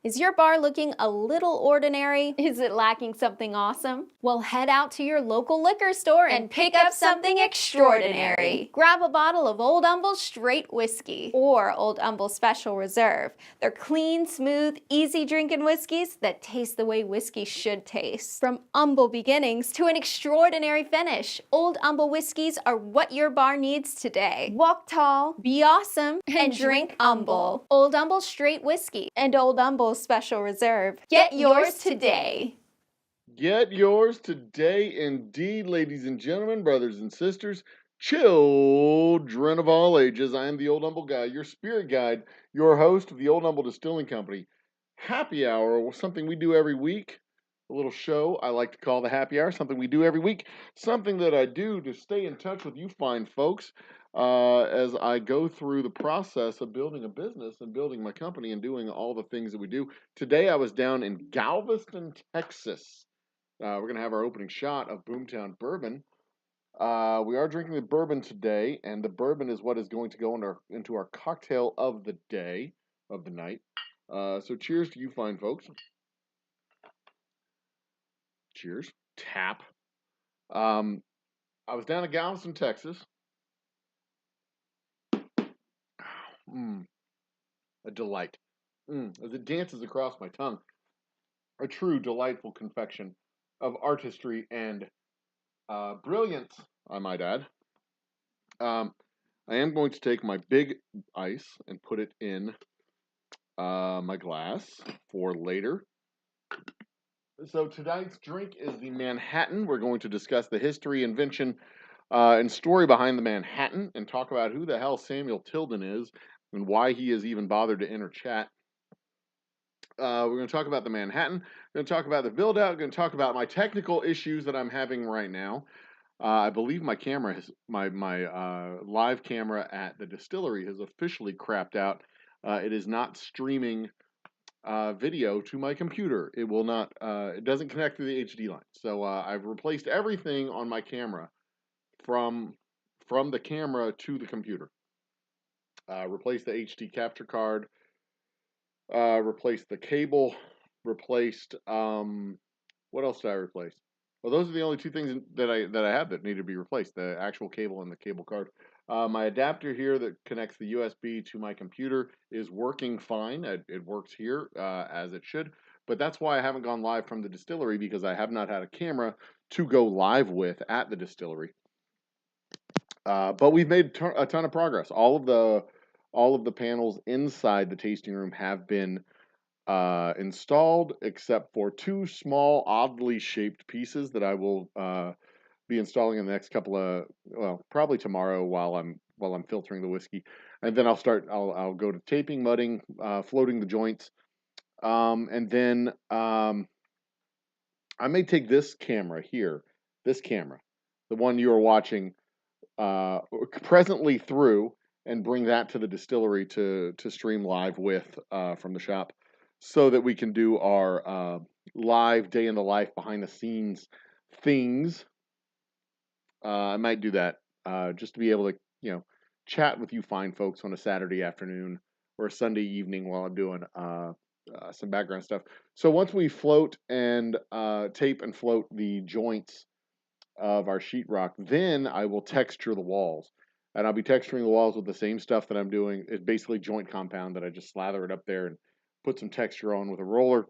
Is your bar looking a little ordinary? Is it lacking something awesome? Well, head out to your local liquor store and pick up something extraordinary. Grab a bottle of Old Humble Straight Whiskey or Old Humble Special Reserve. They're clean, smooth, easy drinking whiskeys that taste the way whiskey should taste. From humble beginnings to an extraordinary finish, Old Humble whiskeys are what your bar needs today. Walk tall, be awesome, and drink humble. Old Humble Straight Whiskey and Old Humble Special Reserve. Get yours today. Get yours today indeed, ladies and gentlemen, brothers and sisters, children of all ages. I am the Old Humble Guy, your spirit guide, your host of the Old Humble Distilling Company. Happy Hour, something we do every week. A little show I like to call the Happy Hour, something we do every week. Something that I do to stay in touch with you fine folks as I go through the process of building a business and building my company and doing all the things that we do. Today I was down in Galveston, Texas. We're going to have our opening shot of Boomtown Bourbon. We are drinking the bourbon today, and the bourbon is what is going to go into our cocktail of the day, of the night. So cheers to you fine folks. Cheers. Tap. I was down in Galveston, Texas. A delight. As it dances across my tongue. A true delightful confection of artistry and brilliance, I might add. I am going to take my big ice and put it in my glass for later. So tonight's drink is the Manhattan. We're going to discuss the history, invention, and story behind the Manhattan and talk about who the hell Samuel Tilden is and why he has even bothered to enter chat. We're going to talk about the Manhattan. We're going to talk about the build out. We're going to talk about my technical issues that I'm having right now. I believe my camera has my live camera at the distillery has officially crapped out. It is not streaming video to my computer. It will not. It doesn't connect to the HD line. So I've replaced everything on my camera from the camera to the computer. Replaced the HD capture card. Replaced the cable. Replaced what else did I replace? Well, those are the only two things that I have that need to be replaced: the actual cable and the cable card. My adapter here that connects the USB to my computer is working fine. It works here as it should. But that's why I haven't gone live from the distillery, because I have not had a camera to go live with at the distillery. But we've made a ton of progress. All of the panels inside the tasting room have been installed, except for two small, oddly shaped pieces that I will be installing in the next couple of, well, probably tomorrow while I'm filtering the whiskey, and then I'll go to taping, mudding, floating the joints, and then I may take this camera here, the one you are watching presently through, and bring that to the distillery to stream live with from the shop, so that we can do our live day in the life, behind the scenes things. I might do that just to be able to, chat with you fine folks on a Saturday afternoon or a Sunday evening while I'm doing some background stuff. So once we float and tape and float the joints of our sheetrock, then I will texture the walls. And I'll be texturing the walls with the same stuff that I'm doing. It's basically joint compound that I just slather it up there and put some texture on with a roller.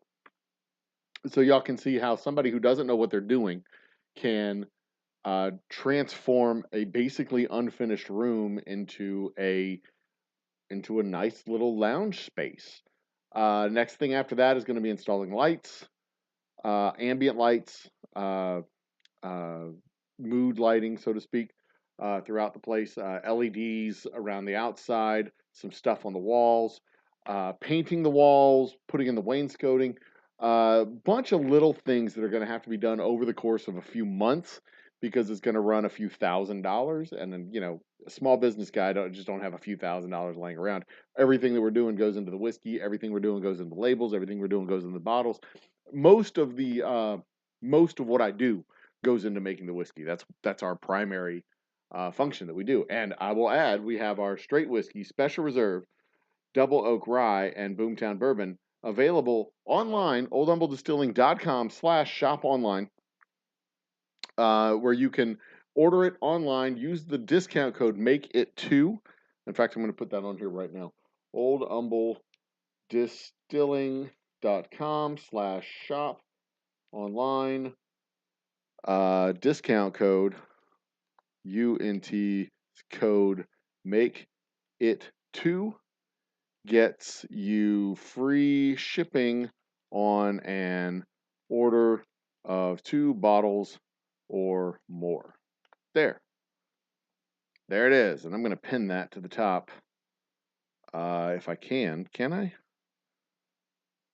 So y'all can see how somebody who doesn't know what they're doing can transform a basically unfinished room into a nice little lounge space. Next thing after that is going to be installing lights, ambient lights, mood lighting, so to speak, throughout the place, LEDs around the outside, some stuff on the walls, painting the walls, putting in the wainscoting, a bunch of little things that are going to have to be done over the course of a few months, because it's going to run a few $1,000s. And then, a small business guy don't have a few $1,000s laying around. Everything that we're doing goes into the whiskey. Everything we're doing goes into the labels. Everything we're doing goes into the bottles. Most of what I do goes into making the whiskey. That's our primary function that we do. And I will add, we have our straight whiskey, special reserve, double oak rye, and Boomtown bourbon available online, oldhumbledistilling.com/shop online, where you can order it online. Use the discount code MAKEIT2. In fact, I'm going to put that on here right now. oldhumbledistilling.com/shop online. Discount code UNT code MAKEIT2 gets you free shipping on an order of 2 bottles or more. There it is, and I'm going to pin that to the top if I can. Can I?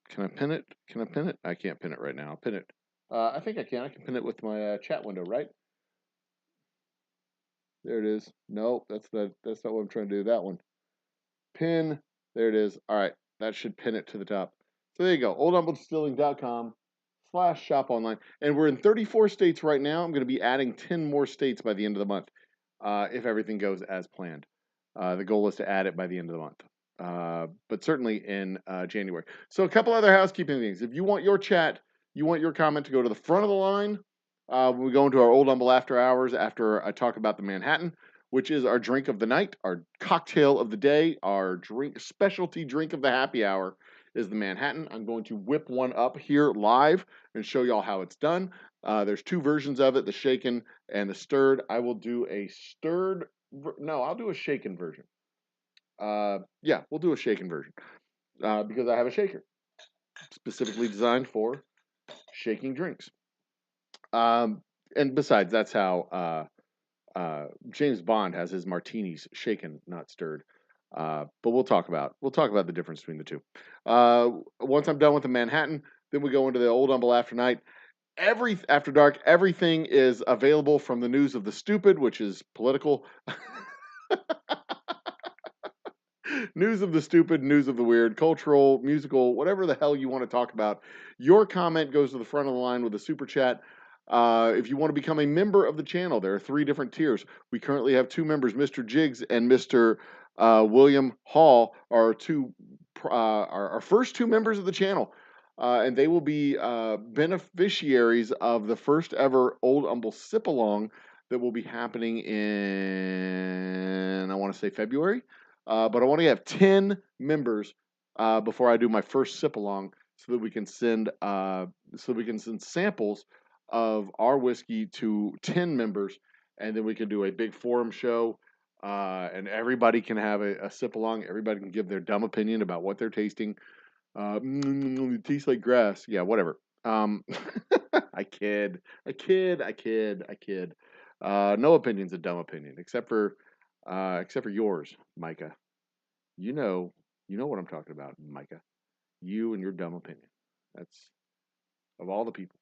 Can I pin it? Can I pin it? I can't pin it right now. I'll pin it. I think I can. I can pin it with my chat window, right? There it is. Nope, that's not what I'm trying to do. That one. Pin. There it is. All right, that should pin it to the top. So there you go. oldhumbledistilling.com/shop online. And we're in 34 states right now. I'm going to be adding 10 more states by the end of the month if everything goes as planned. The goal is to add it by the end of the month, but certainly in January. So a couple other housekeeping things. If you want your chat, you want your comment to go to the front of the line when we go into our Old Humble After Hours after I talk about the Manhattan, which is our drink of the night, our cocktail of the day, our specialty drink of the happy hour is the Manhattan. I'm going to whip one up here live and show y'all how it's done. There's 2 versions of it, the shaken and the stirred. I will do a stirred. No, I'll do a shaken version. Yeah, we'll do a shaken version because I have a shaker specifically designed for shaking drinks. And besides, that's how James Bond has his martinis shaken, not stirred. But we'll talk about the difference between the two. Once I'm done with the Manhattan, then we go into the Old Humble After Night. After dark, everything is available from the news of the stupid, which is political. News of the stupid, news of the weird, cultural, musical, whatever the hell you want to talk about. Your comment goes to the front of the line with a super chat. If you want to become a member of the channel, there are 3 different tiers. We currently have 2 members, Mr. Jiggs and Mr. William Hall, are our first 2 members of the channel. And they will be beneficiaries of the first ever Old Humble Sip Along that will be happening in, I want to say February. But I want to have 10 members before I do my first sip along, so that we can send samples of our whiskey to 10 members, and then we can do a big forum show, and everybody can have a sip along. Everybody can give their dumb opinion about what they're tasting. It tastes like grass. Yeah, whatever. I kid. No opinion's a dumb opinion, except for yours, Micah. You know what I'm talking about, Micah. You and your dumb opinion. That's of all the people.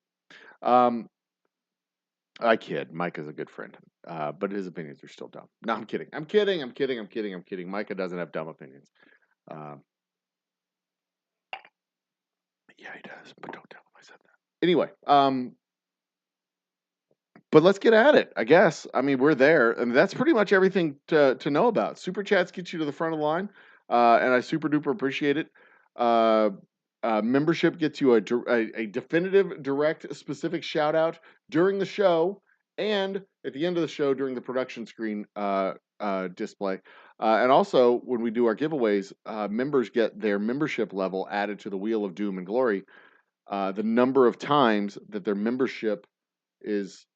I kid. Micah's a good friend, but his opinions are still dumb. No, I'm kidding. Micah doesn't have dumb opinions. Yeah, he does, but don't tell him I said that. Anyway, but let's get at it, I guess. I mean, we're there, and that's pretty much everything to know about. Super chats get you to the front of the line, and I super duper appreciate it. Membership gets you a definitive, direct, specific shout out during the show, and at the end of the show during the production screen display. And also, when we do our giveaways, members get their membership level added to the Wheel of Doom and Glory. The number of times that their membership is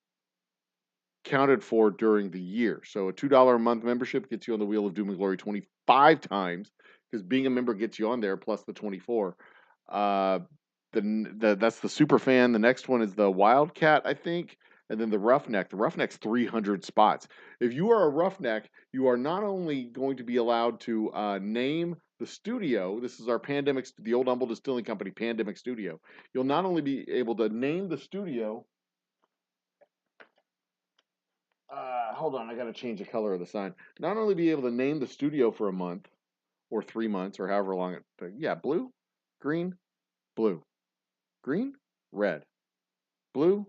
counted for during the year. So a $2 a month membership gets you on the Wheel of Doom and Glory 25 times, because being a member gets you on there plus the 24. That's the super fan. The next one is the Wildcat, I think, and then the Roughneck. The Roughneck's 300 spots. If you are a Roughneck, you are not only going to be allowed to name the studio. This is our the Old Humble Distilling Company Pandemic Studio. You'll not only be able to name the studio. Hold on, I got to change the color of the sign. Not only be able to name the studio for a month or 3 months or however long it. Yeah, blue, green, blue, green, red, blue.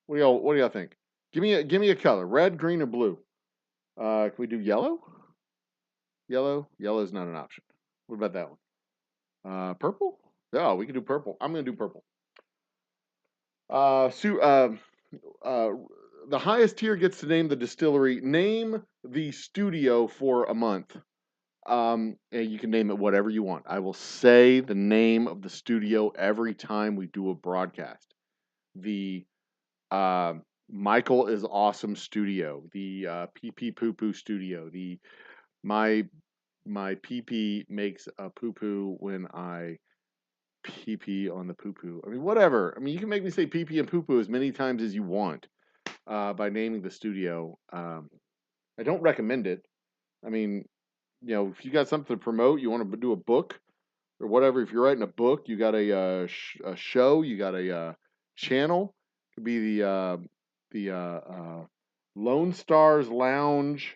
What do y'all think? Give me a color: red, green, or blue. Can we do yellow? Yellow is not an option. What about that one? Purple? Oh, we can do purple. I'm going to do purple. Uh, the highest tier gets to name the distillery. Name the studio for a month. And you can name it whatever you want. I will say the name of the studio every time we do a broadcast. The Michael is Awesome Studio, the Pee Pee Poo Poo Studio, the my pee pee makes a poo poo when I pee pee on the poo poo. I mean, whatever. I mean, you can make me say pee pee and poo poo as many times as you want by naming the studio. I don't recommend it. I mean, if you got something to promote, you want to do a book or whatever. If you're writing a book, you got a show, you got a channel. It could be the Lone Stars Lounge.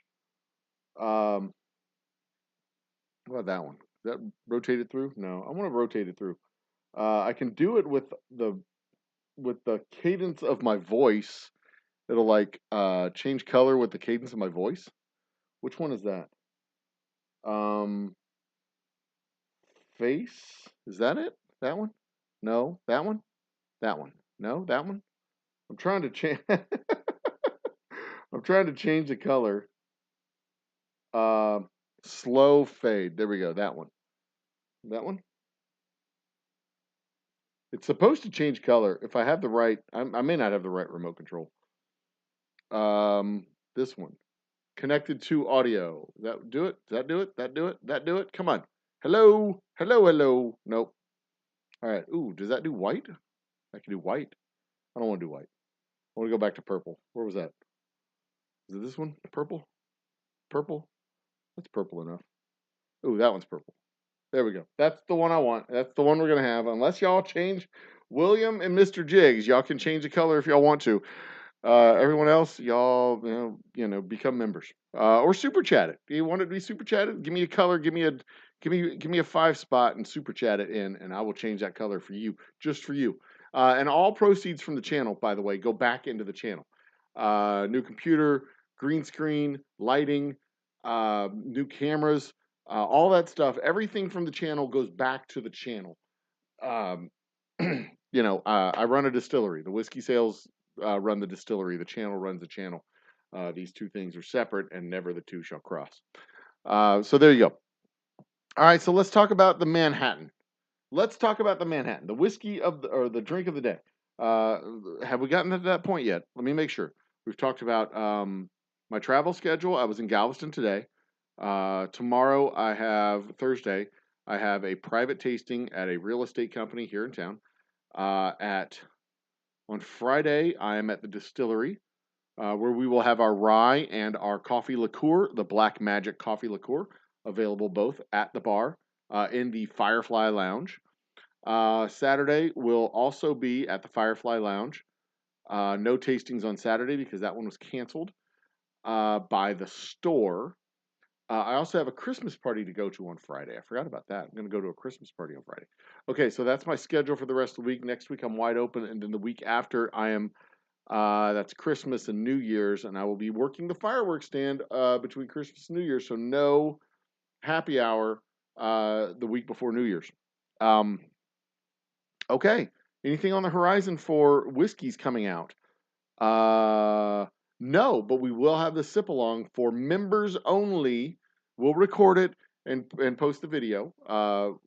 What about that one? Is that rotated through? No, I want to rotate it through. I can do it with the cadence of my voice. It'll like change color with the cadence of my voice. Which one is that? Um, Face? Is that it? That one? No, that one? That one? No, that one? I'm trying to change. I'm trying to change the color. Uh, Slow fade. There we go. That one. That one. It's supposed to change color. If I have the right, I may not have the right remote control. This one. Connected to audio. That do it? Does that do it? That do it? That do it? Come on. Hello? Hello, hello. Nope. All right. Ooh, does that do white? I can do white. I don't want to do white. I want to go back to purple. Where was that? Is it this one? Purple? Purple? That's purple enough. Ooh, that one's purple. There we go. That's the one I want. That's the one we're going to have. Unless y'all change William and Mr. Jiggs, y'all can change the color if y'all want to. Everyone else, y'all, become members or super chat it. Do you want it to be super chatted? Give me a color. Give me a 5 spot and super chat it in, and I will change that color for you, just for you. And all proceeds from the channel, by the way, go back into the channel. New computer, green screen, lighting, new cameras, all that stuff. Everything from the channel goes back to the channel. Um, I run a distillery. The whiskey sales run the distillery. The channel runs the channel. These two things are separate, and never the two shall cross. So there you go. All right, so let's talk about the Manhattan. Let's talk about the Manhattan, the whiskey or the drink of the day. Have we gotten to that point yet? Let me make sure. We've talked about my travel schedule. I was in Galveston today. Tomorrow, Thursday, I have a private tasting at a real estate company here in town. On Friday, I am at the distillery where we will have our rye and our coffee liqueur, the Black Magic coffee liqueur, available both at the bar in the Firefly Lounge. Saturday will also be at the Firefly Lounge. No tastings on Saturday because that one was canceled by the store. I also have a Christmas party to go to on Friday. I forgot about that. I'm going to go to a Christmas party on Friday. Okay, so that's my schedule for the rest of the week. Next week I'm wide open, and then the week after I am. That's Christmas and New Year's, and I will be working the fireworks stand between Christmas and New Year's. So no happy hour the week before New Year's. Okay, anything on the horizon for whiskeys coming out? No, but we will have the sip along for members only. We'll record it and post the video.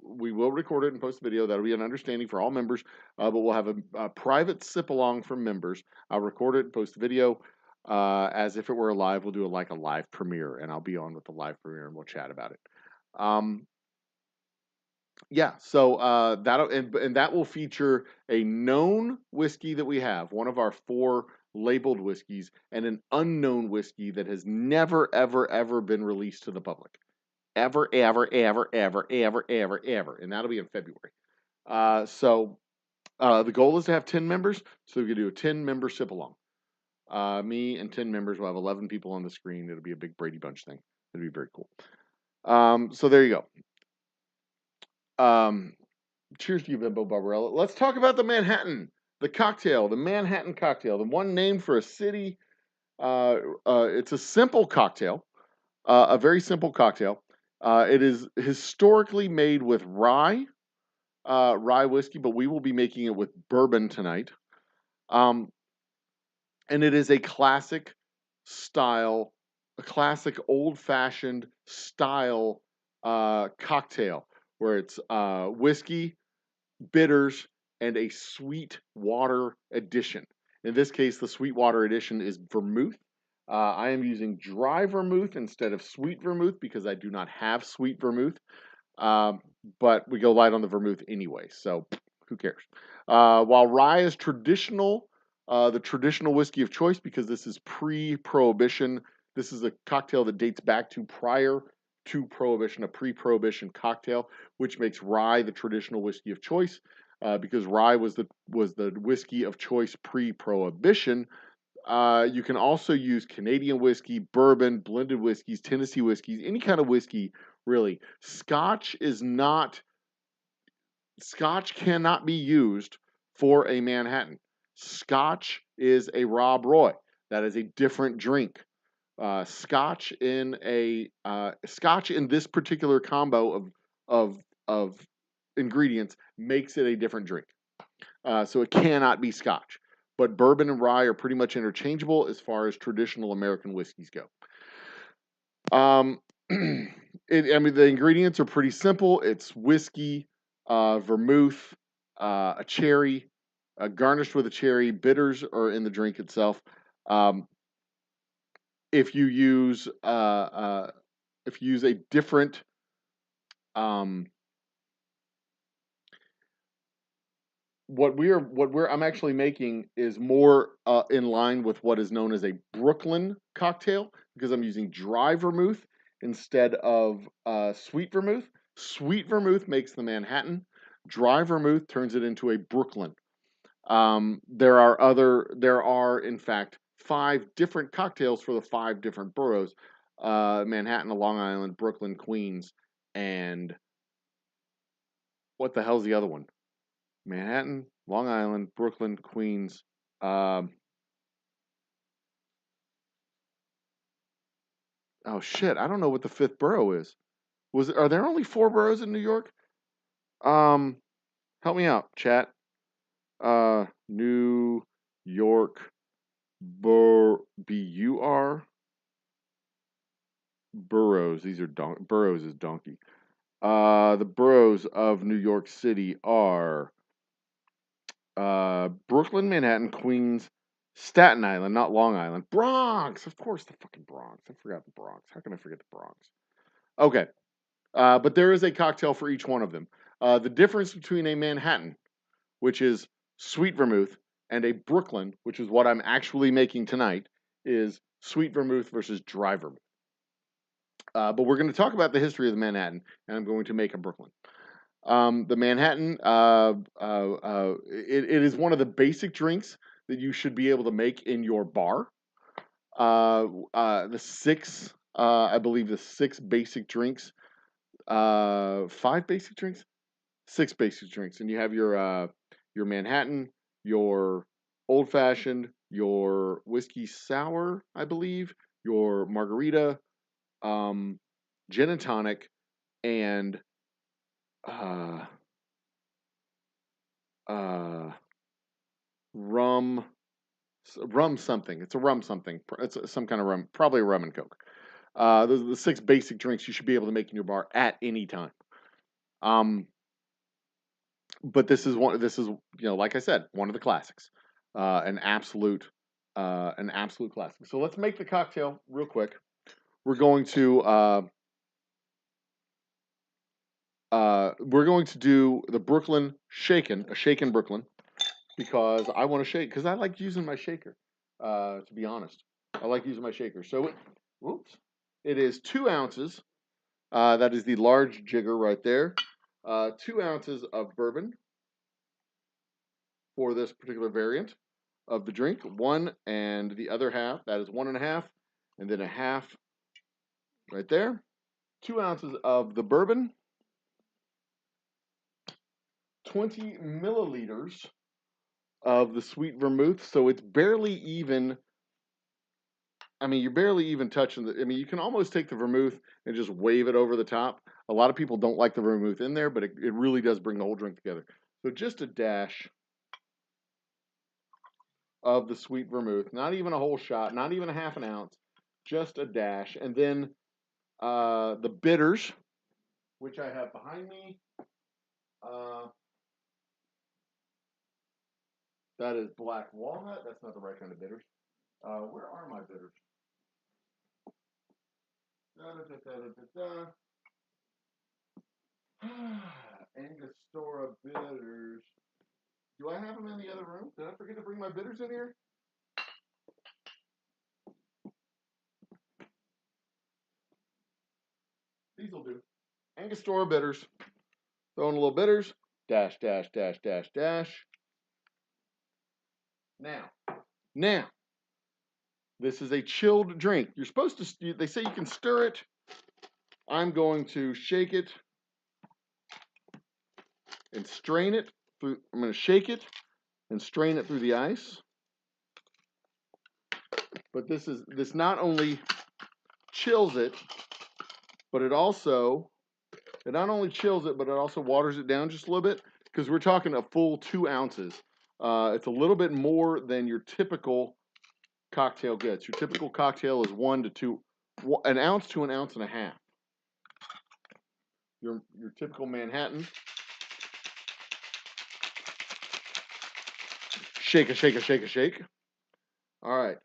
We will record it and post the video. That'll be an understanding for all members. But we'll have a private sip along for members. I'll record it and post the video as if it were live. We'll do a live premiere, and I'll be on with the live premiere, and we'll chat about it. Yeah, so that will feature a known whiskey that we have, one of our 4 labeled whiskeys, and an unknown whiskey that has never, ever, ever been released to the public. Ever, ever, ever, ever, ever, ever, ever. And that'll be in February. So the goal is to have 10 members, so we can do a 10-member sip-along. Me and 10 members will have 11 people on the screen. It'll be a big Brady Bunch thing. It'll be very cool. So there you go. Cheers to you, Bimbo Barbarella. Let's talk about the Manhattan, the cocktail, the Manhattan cocktail, the one named for a city. It's a simple cocktail, a very simple cocktail. It is historically made with rye, rye whiskey, but we will be making it with bourbon tonight. Um, and it is a classic style, a classic old-fashioned style cocktail where it's whiskey, bitters, and a sweet water addition. In this case, the sweet water addition is vermouth. I am using dry vermouth instead of sweet vermouth because I do not have sweet vermouth. Um, but we go light on the vermouth anyway, so who cares? While rye is traditional, the traditional whiskey of choice because this is pre-prohibition. This is a cocktail that dates back to prior to prohibition, a pre-prohibition cocktail, which makes rye the traditional whiskey of choice. Because rye was the whiskey of choice pre-prohibition. You can also use Canadian whiskey, bourbon, blended whiskeys, Tennessee whiskeys, any kind of whiskey, really. Scotch cannot be used for a Manhattan. Scotch is a Rob Roy. That is a different drink. Scotch in this particular combo of ingredients makes it a different drink. So it cannot be Scotch. But bourbon and rye are pretty much interchangeable as far as traditional American whiskeys go. The ingredients are pretty simple. It's whiskey, vermouth, a cherry, garnished with a cherry. Bitters are in the drink itself. If you use a different I'm actually making is more in line with what is known as a Brooklyn cocktail because I'm using dry vermouth instead of sweet vermouth. Sweet vermouth makes the Manhattan. Dry vermouth turns it into a Brooklyn. There are in fact 5 different cocktails for the 5 different boroughs: Manhattan, Long Island, Brooklyn, Queens, and what the hell's the other one? Manhattan, Long Island, Brooklyn, Queens. Oh shit! I don't know what the 5th borough is. Are there only 4 boroughs in New York? Help me out, chat. New York, BUR boroughs. These are boroughs is donkey. The boroughs of New York City are Brooklyn, Manhattan, Queens, Staten Island, not Long Island, Bronx. Of course, the fucking Bronx. I forgot the Bronx. How can I forget the Bronx? Okay, but there is a cocktail for each one of them. The difference between a Manhattan, which is sweet vermouth, and a Brooklyn, which is what I'm actually making tonight, is sweet vermouth versus dry vermouth. But we're going to talk about the history of the Manhattan, and I'm going to make a Brooklyn. The Manhattan, it is one of the basic drinks that you should be able to make in your bar. I believe the 6 basic drinks, 5 basic drinks, 6 basic drinks, and you have your Manhattan, your old fashioned, your whiskey sour, I believe, your margarita, gin and tonic, and rum something. It's a rum something. It's some kind of rum, probably a rum and coke. Those are the 6 basic drinks you should be able to make in your bar at any time. But this is like I said, one of the classics. An absolute classic. So let's make the cocktail real quick. We're going to do the Brooklyn a shaken Brooklyn, because I want to shake, because I like using my shaker. To be honest, I like using my shaker. So, it is 2 ounces. That is the large jigger right there. 2 ounces of bourbon for this particular variant of the drink. 1 and the other half. That is 1.5, and then a half right there. 2 ounces of the bourbon. 20 milliliters of the sweet vermouth, so it's barely even I mean, you're barely even touching I mean, you can almost take the vermouth and just wave it over the top. A lot of people don't like the vermouth in there, but it really does bring the whole drink together. So just a dash of the sweet vermouth, not even a whole shot, not even a half an ounce, just a dash. And then the bitters, which I have behind me. That is black walnut. That's not the right kind of bitters. Where are my bitters? Angostura bitters. Do I have them in the other room? Did I forget to bring my bitters in here? These will do. Angostura bitters. Throwing a little bitters. Dash, dash, dash, dash, dash. Now, this is a chilled drink. You're supposed to, they say you can stir it. I'm going to shake it and strain it through. I'm going to shake it and strain it through the ice. But this not only chills it, but it not only chills it, but it also waters it down just a little bit, because we're talking a full 2 ounces. It's a little bit more than your typical cocktail gets. Your typical cocktail is 1 to 2, an ounce to an ounce and a half. Your typical Manhattan. Shake a shake a shake a shake. All right.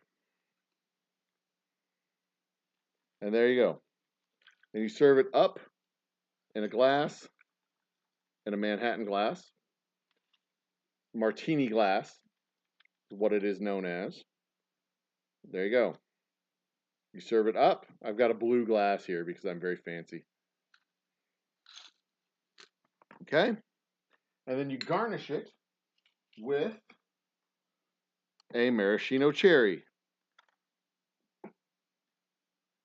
And there you go. And you serve it up in a glass, in a Manhattan glass. Martini glass is what it is known as. There you go. You serve it up. I've got a blue glass here because I'm very fancy. Okay? And then you garnish it with a maraschino cherry.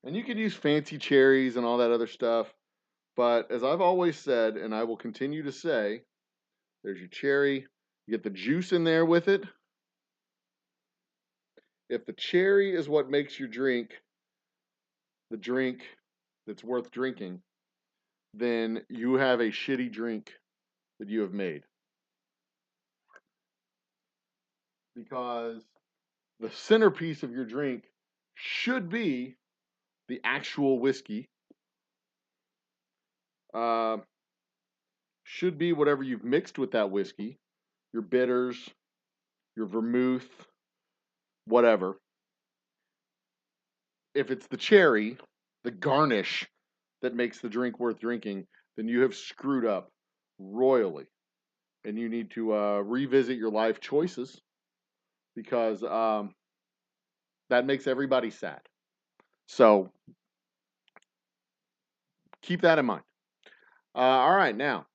And you can use fancy cherries and all that other stuff. But as I've always said, and I will continue to say, there's your cherry. You get the juice in there with it. If the cherry is what makes your drink the drink that's worth drinking, then you have a shitty drink that you have made. Because the centerpiece of your drink should be the actual whiskey. Should be whatever you've mixed with that whiskey, your bitters, your vermouth, whatever. If it's the cherry, the garnish that makes the drink worth drinking, then you have screwed up royally. And you need to revisit your life choices, because that makes everybody sad. So keep that in mind. All right, now,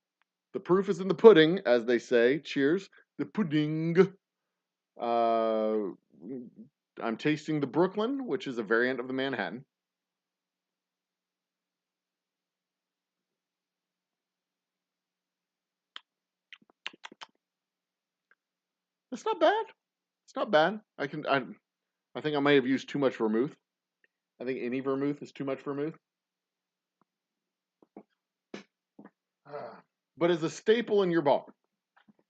the proof is in the pudding, as they say. Cheers. The pudding. I'm tasting the Brooklyn, which is a variant of the Manhattan. It's not bad. It's not bad. I think I may have used too much vermouth. I think any vermouth is too much vermouth. But as a staple in your bar,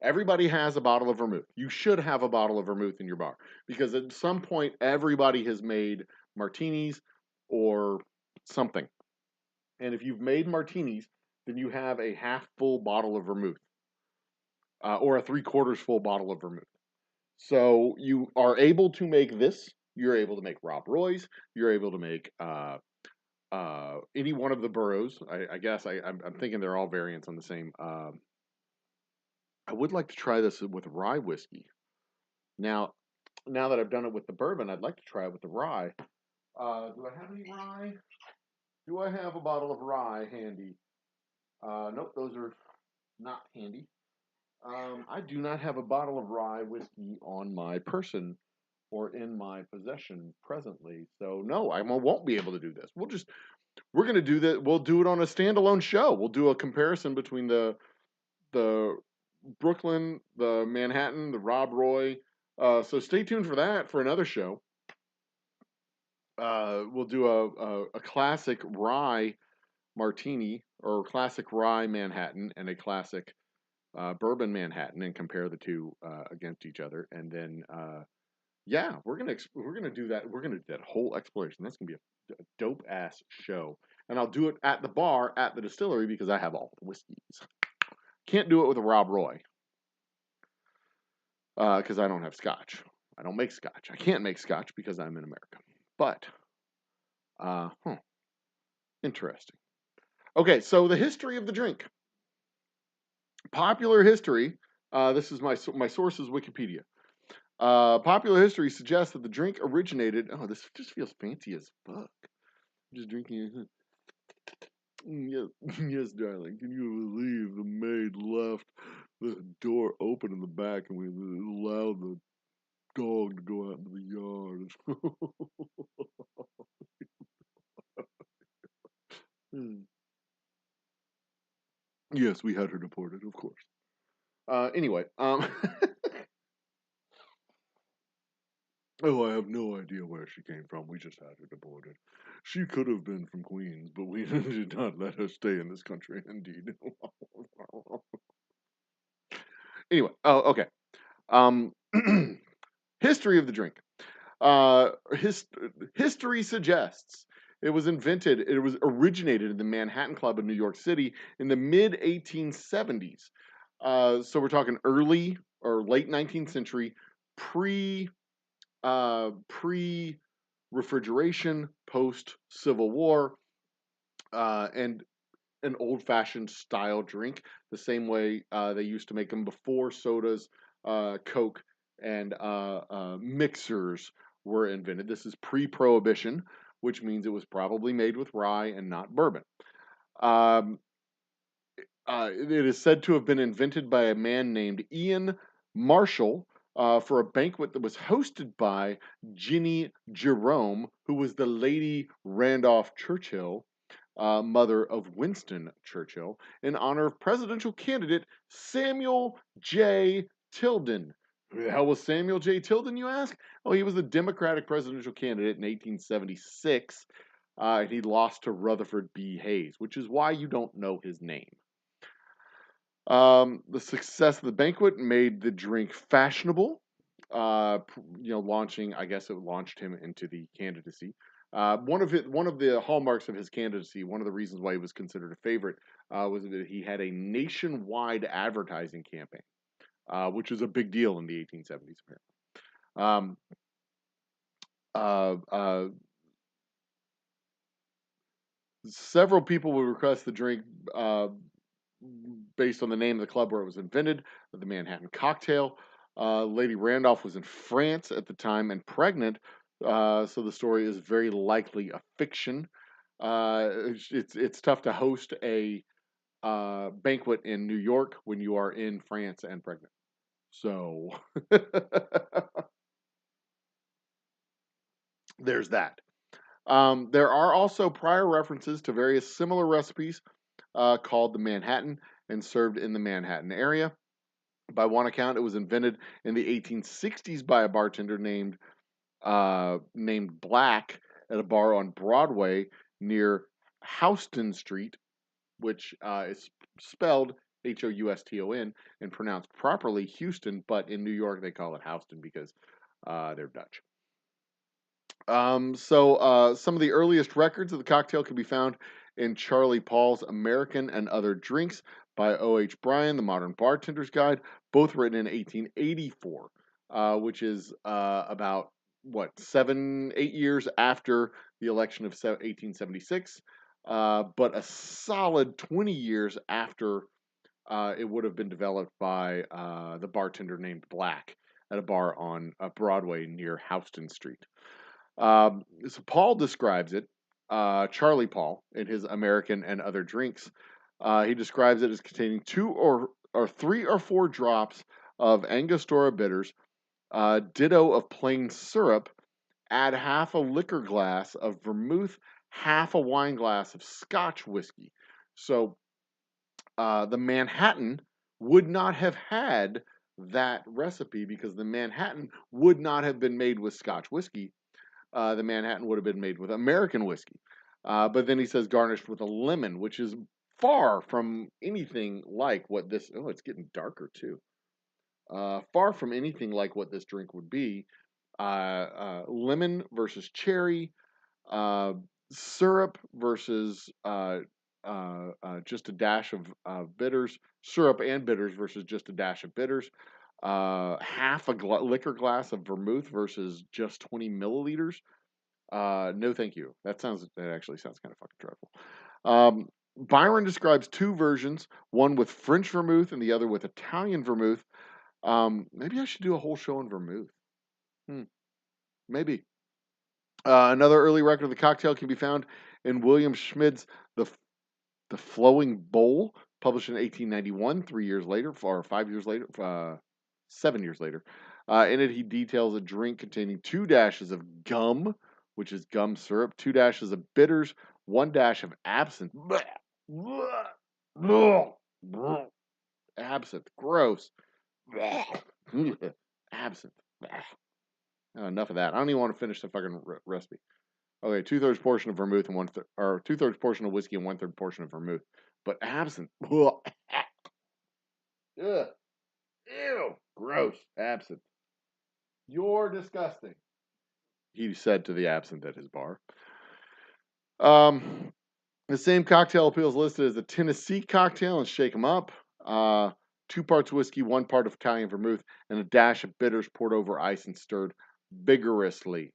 everybody has a bottle of vermouth. You should have a bottle of vermouth in your bar, because at some point everybody has made martinis or something. And if you've made martinis, then you have a half full bottle of vermouth, or a 3/4 full bottle of vermouth. So you are able to make this. You're able to make Rob Roy's. You're able to make any one of the boroughs. I guess I'm thinking they're all variants on the same. I would like to try this with rye whiskey. Now that I've done it with the bourbon, I'd like to try it with the rye. Do I have any rye? Do I have a bottle of rye handy? Nope, those are not handy. I do not have a bottle of rye whiskey on my person or in my possession presently. So no, I won't be able to do this. We're going to do that. We'll do it on a standalone show. We'll do a comparison between the Brooklyn, the Manhattan, the Rob Roy. So stay tuned for that for another show. we'll do a classic rye martini or classic rye Manhattan and a classic bourbon Manhattan, and compare the two against each other, and then yeah, we're gonna do that. We're gonna do that whole exploration. That's gonna be a dope ass show, and I'll do it at the bar at the distillery because I have all the whiskeys. Can't do it with a Rob Roy because I don't have scotch. I don't make scotch. I can't make scotch because I'm in America. But interesting. Okay, so the history of the drink. Popular history. This is my source is Wikipedia. Popular history suggests that the drink originated. Oh, this just feels fancy as fuck. Just drinking. Yes, yes, darling. Can you believe the maid left the door open in the back and we allowed the dog to go out into the yard? Yes, we had her deported, of course. Anyway, oh, I have no idea where she came from. We just had her deported. She could have been from Queens, but we did not let her stay in this country, indeed. Anyway, oh, okay. Um, history of the drink. Uh, history suggests it was originated in the Manhattan Club in New York City in the mid 1870s. So we're talking early or late 19th century, pre pre refrigeration, post Civil War, and an old fashioned style drink, the same way they used to make them before sodas, Coke, and mixers were invented. This is pre prohibition, which means it was probably made with rye and not bourbon. Um, it is said to have been invented by a man named Ian Marshall for a banquet that was hosted by Ginny Jerome, who was the Lady Randolph Churchill, mother of Winston Churchill, in honor of presidential candidate Samuel J. Tilden. Who the hell was Samuel J. Tilden, you ask? Oh, he was the Democratic presidential candidate in 1876, and he lost to Rutherford B. Hayes, which is why you don't know his name. The success of the banquet made the drink fashionable. Launching, I guess it launched him into the candidacy. One of the hallmarks of his candidacy, one of the reasons why he was considered a favorite, was that he had a nationwide advertising campaign, which was a big deal in the 1870s. Um, uh, uh, Several people would request the drink based on the name of the club where it was invented, the Manhattan Cocktail. Lady Randolph was in France at the time and pregnant, so the story is very likely a fiction. It's tough to host a banquet in New York when you are in France and pregnant. So there's that. There are also prior references to various similar recipes called the Manhattan and served in the Manhattan area. By one account, it was invented in the 1860s by a bartender named Black at a bar on Broadway near Houston Street, which is spelled Houston and pronounced properly Houston, but in New York they call it Houston because they're Dutch. Some of the earliest records of the cocktail can be found in Charlie Paul's American and Other Drinks by O.H. Bryan, The Modern Bartender's Guide, both written in 1884, which is about, 8 years after the election of 1876, but a solid 20 years after it would have been developed by the bartender named Black at a bar on Broadway near Houston Street. So Paul describes it, Charlie Paul, in his American and Other Drinks. He describes it as containing 2 or 3 or 4 drops of Angostura bitters, ditto of plain syrup, add half a liquor glass of vermouth, half a wine glass of Scotch whiskey. So the Manhattan would not have had that recipe because the Manhattan would not have been made with Scotch whiskey. the Manhattan would have been made with American whiskey. But then he says garnished with a lemon, which is far from anything like what this. Oh, it's getting darker too. Far from anything like what this drink would be. Lemon versus cherry, uh, syrup versus just a dash of bitters, syrup and bitters versus just a dash of bitters, half a liquor glass of vermouth versus just 20 milliliters. No, thank you. That actually sounds kind of fucking dreadful. Byron describes two versions, one with French vermouth and the other with Italian vermouth. Maybe I should do a whole show on vermouth. Maybe. Another early record of the cocktail can be found in William Schmid's The The Flowing Bowl, published in 1891, 3 years later, or 5 years later, 7 years later. In it, he details a drink containing 2 dashes of gum, which is gum syrup, 2 dashes of bitters, 1 dash of absinthe. Absinthe, gross. Absinthe. Enough of that. I don't even want to finish the fucking recipe. Okay, 2/3 portion of vermouth and or 2/3 portion of whiskey and 1/3 portion of vermouth. But absinthe. Ugh. Ew. Gross. Absinthe. You're disgusting. He said to the absinthe at his bar. The same cocktail appeal is listed as a Tennessee cocktail and shake 'em up. 2 parts whiskey, 1 part of Italian vermouth, and a dash of bitters poured over ice and stirred vigorously.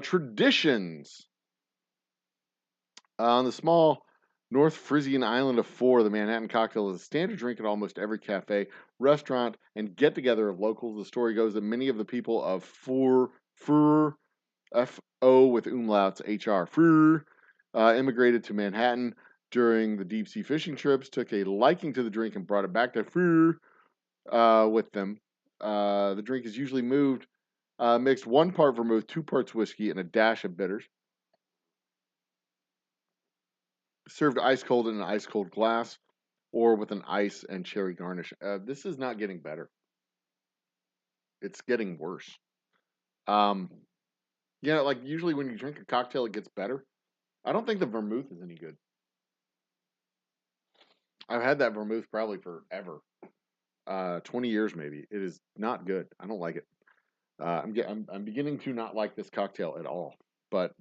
Traditions. On the small North Frisian island of Four, the Manhattan cocktail is a standard drink at almost every cafe, restaurant, and get-together of locals. The story goes that many of the people of Fur, F-O with umlauts, H-R, Fur, immigrated to Manhattan during the deep-sea fishing trips, took a liking to the drink, and brought it back to Fur with them. The drink is usually mixed 1 part vermouth, 2 parts whiskey, and a dash of bitters. Served ice cold in an ice cold glass or with an ice and cherry garnish. This is not getting better. It's getting worse. Like usually when you drink a cocktail, it gets better. I don't think the vermouth is any good. I've had that vermouth probably forever. 20 years maybe. It is not good. I don't like it. I'm beginning to not like this cocktail at all. But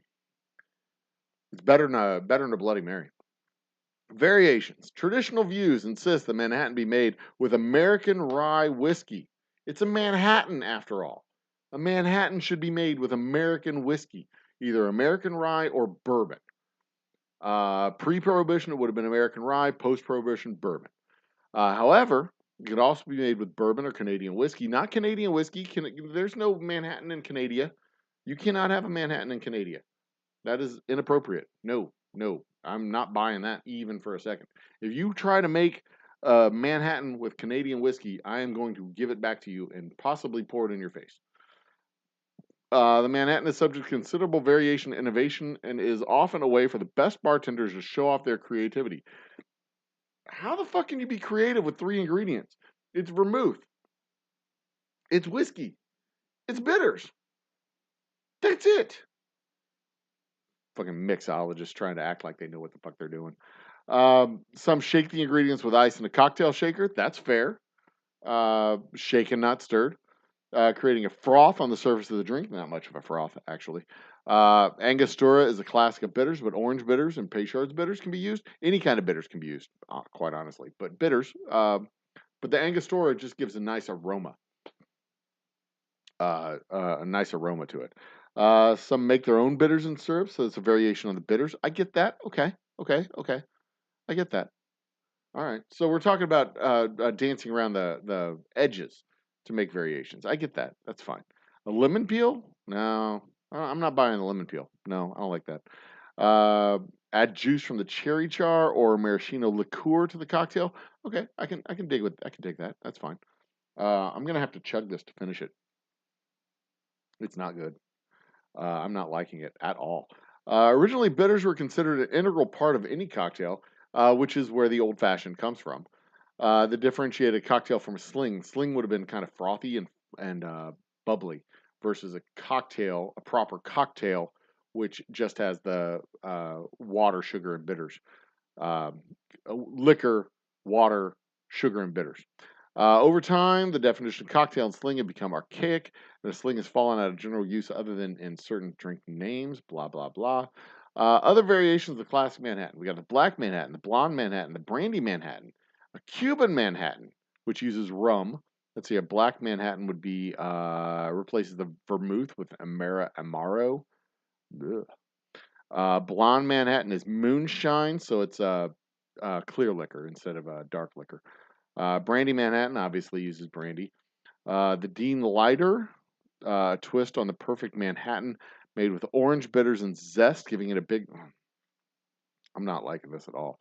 it's better than a Bloody Mary. Variations. Traditional views insist that Manhattan be made with American rye whiskey. It's a Manhattan, after all. A Manhattan should be made with American whiskey, either American rye or bourbon. Pre-Prohibition, it would have been American rye. Post-Prohibition, bourbon. However, it could also be made with bourbon or Canadian whiskey. Not Canadian whiskey. There's no Manhattan in Canada. You cannot have a Manhattan in Canada. That is inappropriate. No. I'm not buying that even for a second. If you try to make Manhattan with Canadian whiskey, I am going to give it back to you and possibly pour it in your face. The Manhattan is subject to considerable variation and innovation and is often a way for the best bartenders to show off their creativity. How the fuck can you be creative with 3 ingredients? It's vermouth. It's whiskey. It's bitters. That's it. Fucking mixologists trying to act like they know what the fuck they're doing. Some shake the ingredients with ice in a cocktail shaker. That's fair. Shaken, not stirred. Creating a froth on the surface of the drink. Not much of a froth, actually. Angostura is a classic of bitters, but orange bitters and Peychaud's bitters can be used. Any kind of bitters can be used, quite honestly. But bitters, but the Angostura just gives a nice aroma. A nice aroma to it. Some make their own bitters and syrups, so it's a variation on the bitters. I get that. Okay. I get that. All right. So we're talking about dancing around the edges to make variations. I get that. That's fine. A lemon peel? No, I'm not buying the lemon peel. No, I don't like that. Add juice from the cherry char or maraschino liqueur to the cocktail. Okay, I can dig that. That's fine. I'm gonna have to chug this to finish it. It's not good. I'm not liking it at all. Originally, bitters were considered an integral part of any cocktail, which is where the old fashioned comes from. The differentiated cocktail from a sling. Sling would have been kind of frothy and bubbly, versus a cocktail, a proper cocktail, which just has the water, sugar, and bitters. Um, Liquor, water, sugar, and bitters. Over time, the definition of cocktail and sling have become archaic, and the sling has fallen out of general use other than in certain drink names, blah, blah, blah. Other variations of the classic Manhattan. We got the black Manhattan, the blonde Manhattan, the brandy Manhattan, a Cuban Manhattan, which uses rum. Let's see, a black Manhattan would be, replaces the vermouth with Amaro. Blonde Manhattan is moonshine, so it's clear liquor instead of dark liquor. Brandy Manhattan obviously uses brandy. The Dean Lighter, twist on the perfect Manhattan, made with orange bitters and zest, giving it a big. I'm not liking this at all.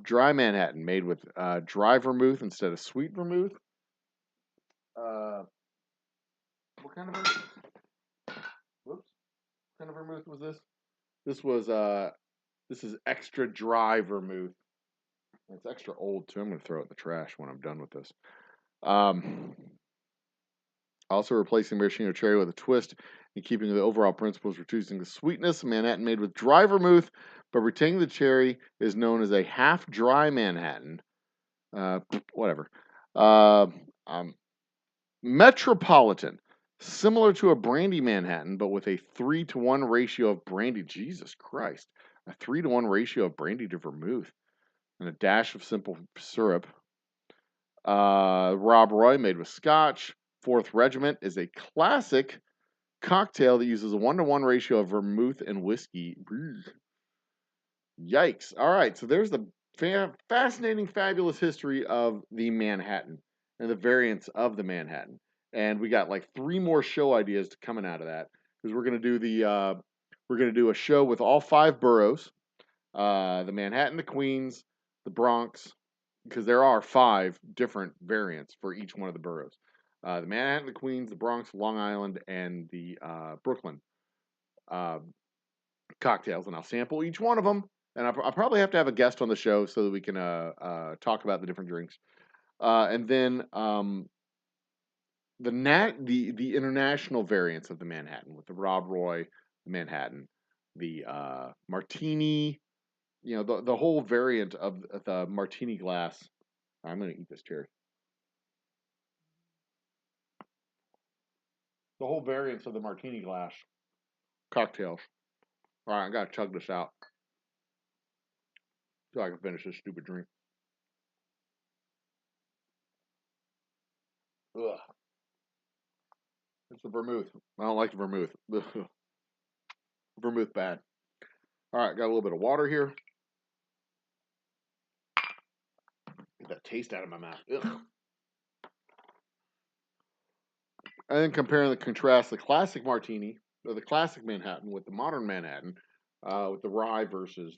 Dry Manhattan, made with dry vermouth instead of sweet vermouth. What kind of vermouth? Whoops. What kind of vermouth was this? This is extra dry vermouth. It's extra old too. I'm going to throw it in the trash when I'm done with this. Also replacing maraschino cherry with a twist and keeping the overall principles, reducing the sweetness. Manhattan made with dry vermouth, but retaining the cherry is known as a half-dry Manhattan. Whatever. Metropolitan, similar to a brandy Manhattan, but with a 3-to-1 ratio of brandy. Jesus Christ. A 3-to-1 ratio of brandy to vermouth. And a dash of simple syrup. Rob Roy, made with scotch. Fourth Regiment is a classic cocktail that uses a 1-to-1 ratio of vermouth and whiskey. Yikes. All right, so there's the fascinating, fabulous history of the Manhattan and the variants of the Manhattan. And we got like 3 more show ideas coming out of that, because we're going to do a show with all 5 boroughs, the Manhattan, the Queens, the Bronx, because there are 5 different variants for each one of the boroughs. The Manhattan, the Queens, the Bronx, Long Island, and the Brooklyn cocktails. And I'll sample each one of them. And I'll probably have to have a guest on the show so that we can talk about the different drinks. And then the international variants of the Manhattan, with the Rob Roy Manhattan, the martini, the whole variant of the martini glass. I'm going to eat this cherry. The whole variants of the martini glass cocktails. All right, I got to chug this out so I can finish this stupid drink. Ugh. It's the vermouth. I don't like the vermouth. Vermouth bad. All right, got a little bit of water here. Get that taste out of my mouth. Ugh. And then compare and contrast the classic martini, or the classic Manhattan, with the modern Manhattan, with the rye versus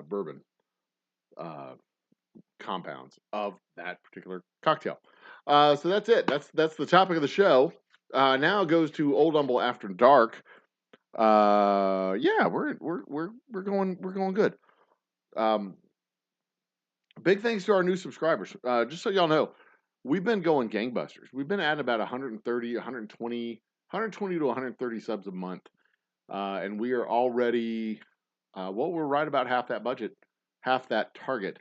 bourbon compounds of that particular cocktail. So that's it. That's the topic of the show. Now it goes to Old Humble After Dark. Yeah, we're going good. Big thanks to our new subscribers. Just so y'all know, we've been going gangbusters. We've been at about 130, 120 to 130 subs a month. And we are already, we're right about half that budget, half that target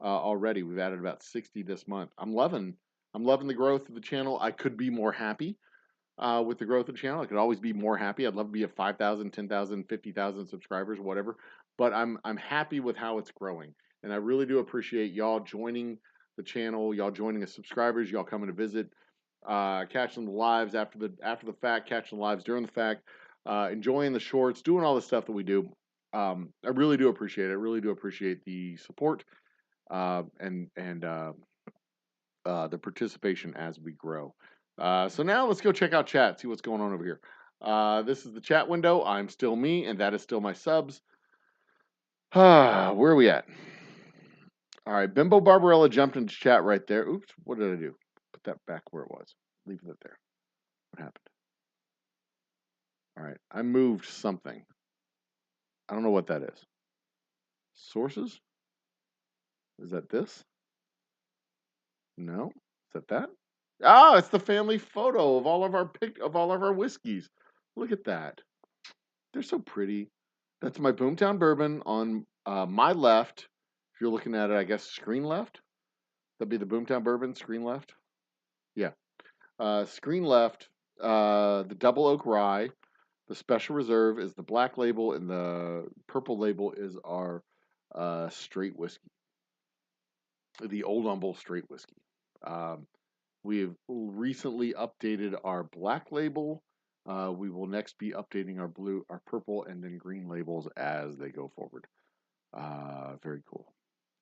already. We've added about 60 this month. I'm loving the growth of the channel. I could be more happy with the growth of the channel. I could always be more happy. I'd love to be at 5,000, 10,000, 50,000 subscribers, whatever. But I'm happy with how it's growing. And I really do appreciate y'all joining the channel, y'all joining as subscribers, y'all coming to visit, catching the lives after the fact, catching the lives during the fact, enjoying the shorts, doing all the stuff that we do. I really do appreciate it. I really do appreciate the support and the participation as we grow. So now let's go check out chat, see what's going on over here. This is the chat window. I'm still me, and that is still my subs. Where are we at? All right, Bimbo Barbarella jumped into chat right there. Oops, what did I do? Put that back where it was. Leave it there. What happened? All right, I moved something. I don't know what that is. Sources? Is that this? No. Is that that? Oh, it's the family photo of all of our whiskeys. Look at that. They're so pretty. That's my Boomtown bourbon on my left. If you're looking at it, I guess screen left. That'd be the Boomtown bourbon, screen left. Yeah. Screen left, the double oak rye. The special reserve is the black label, and the purple label is our straight whiskey, the Old Humble straight whiskey. Um, we have recently updated our black label. We will next be updating our blue, our purple, and then green labels as they go forward. Very cool.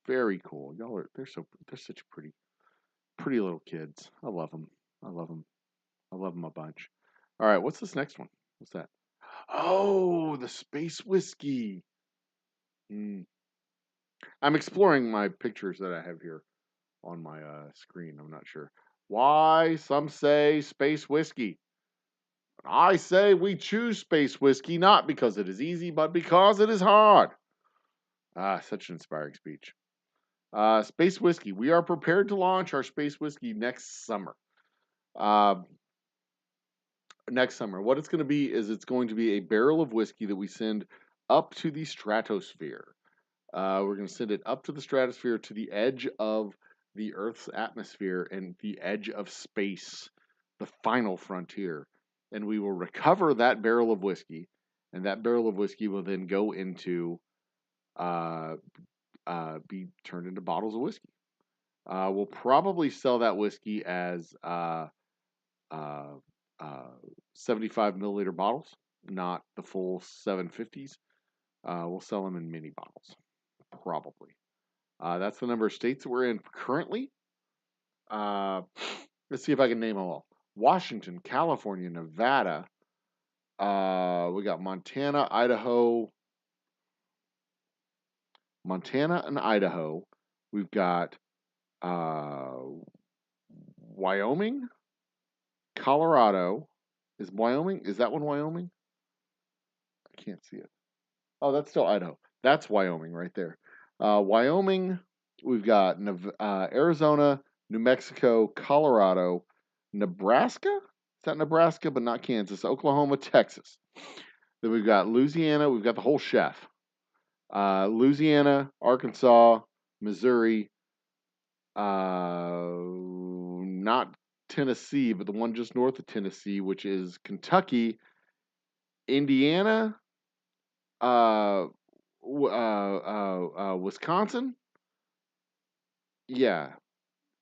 Very cool. They're such pretty little kids. I love them. I love them. I love them a bunch. All right, what's this next one? What's that? Oh, the space whiskey. Mm. I'm exploring my pictures that I have here on my screen. I'm not sure why some say space whiskey. I say we choose space whiskey not because it is easy, but because it is hard. Ah, such an inspiring speech. Space whiskey. We are prepared to launch our space whiskey next summer. Uh, Next summer. What it's going to be is it's going to be a barrel of whiskey that we send up to the stratosphere. We're going to send it up to the stratosphere to the edge of the Earth's atmosphere and the edge of space, the final frontier. And we will recover that barrel of whiskey, and that barrel of whiskey will then go into uh, be turned into bottles of whiskey. We'll probably sell that whiskey as uh, uh, 75 milliliter bottles, not the full 750s. We'll sell them in mini bottles, probably. That's the number of states that we're in currently. Uh, let's see if I can name them all. Washington, California, Nevada. We got Montana and Idaho. We've got uh, Wyoming, Colorado. Is that one Wyoming? I can't see it. Oh, that's still Idaho. That's Wyoming right there. Wyoming, we've got Arizona, New Mexico, Colorado, Nebraska. Is that Nebraska, but not Kansas? Oklahoma, Texas. Then we've got Louisiana. We've got the whole chef. Louisiana, Arkansas, Missouri, not Tennessee, but the one just north of Tennessee, which is Kentucky, Indiana, uh, Wisconsin. Yeah,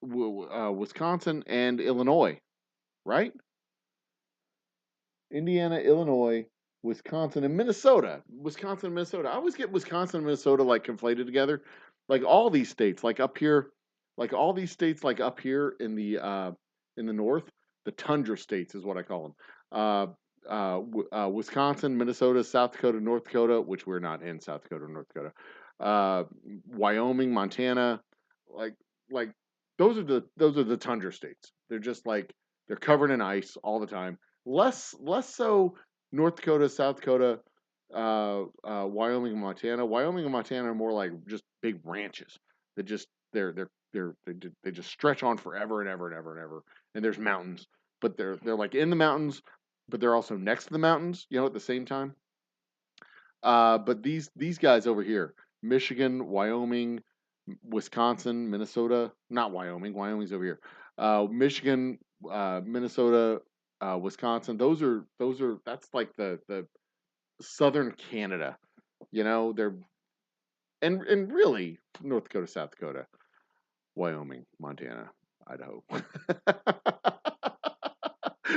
Wisconsin and Illinois, right? Indiana, Illinois, Wisconsin, and Minnesota. Wisconsin and Minnesota. I always get Wisconsin and Minnesota like conflated together. Like all these states, like up here, like all these states, like up here in the north, the tundra states is what I call them. Wisconsin, Minnesota, South Dakota, North Dakota, which we're not in South Dakota, North Dakota. Wyoming, Montana, like like those are the tundra states. They're just like they're covered in ice all the time. Less so North Dakota, South Dakota, Wyoming and Montana. Wyoming and Montana are more like just big ranches that just they just stretch on forever and ever and ever and ever. And there's mountains, but they're like in the mountains, but they're also next to the mountains. At the same time. But these guys over here, Michigan, Wyoming, Wisconsin, Minnesota, not Wyoming. Wyoming's over here. Michigan, Minnesota, Wisconsin. That's like the southern Canada. They're and really North Dakota, South Dakota, Wyoming, Montana, Idaho.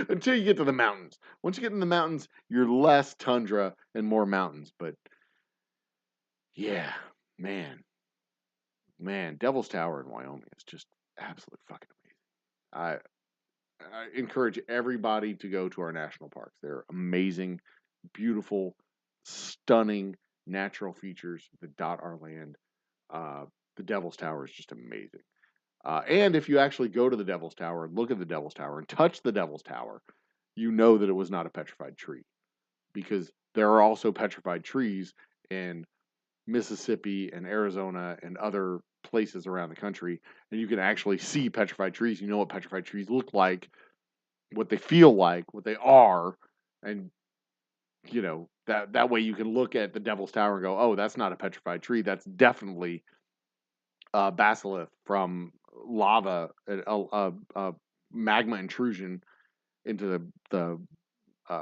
Until you get to the mountains. Once you get in the mountains, you're less tundra and more mountains. But yeah, man, Devil's Tower in Wyoming is just absolutely fucking amazing. I encourage everybody to go to our national parks. They're amazing, beautiful, stunning natural features that dot our land. The Devil's Tower is just amazing. And if you actually go to the Devil's Tower and look at the Devil's Tower and touch the Devil's Tower, you know that it was not a petrified tree because there are also petrified trees in Mississippi and Arizona and other places around the country, and you can actually see petrified trees. You know what petrified trees look like, what they feel like, what they are, and that way you can look at the Devil's Tower and go, oh, that's not a petrified tree. That's definitely a basilisk from lava, a magma intrusion into the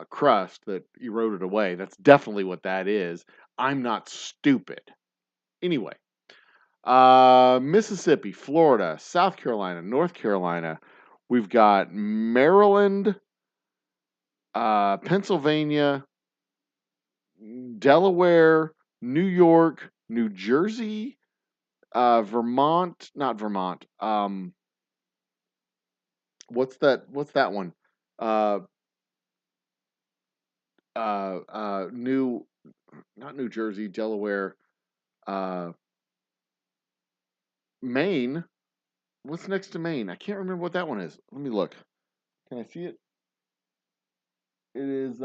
crust that eroded away. That's definitely what that is. I'm not stupid. Anyway, Mississippi, Florida, South Carolina, North Carolina. We've got Maryland, Pennsylvania, Delaware, New York, New Jersey, Vermont, not Vermont. What's that one? Uh, New, not New Jersey, Delaware, uh, Maine. What's next to Maine? I can't remember what that one is. Let me look. Can I see it? It is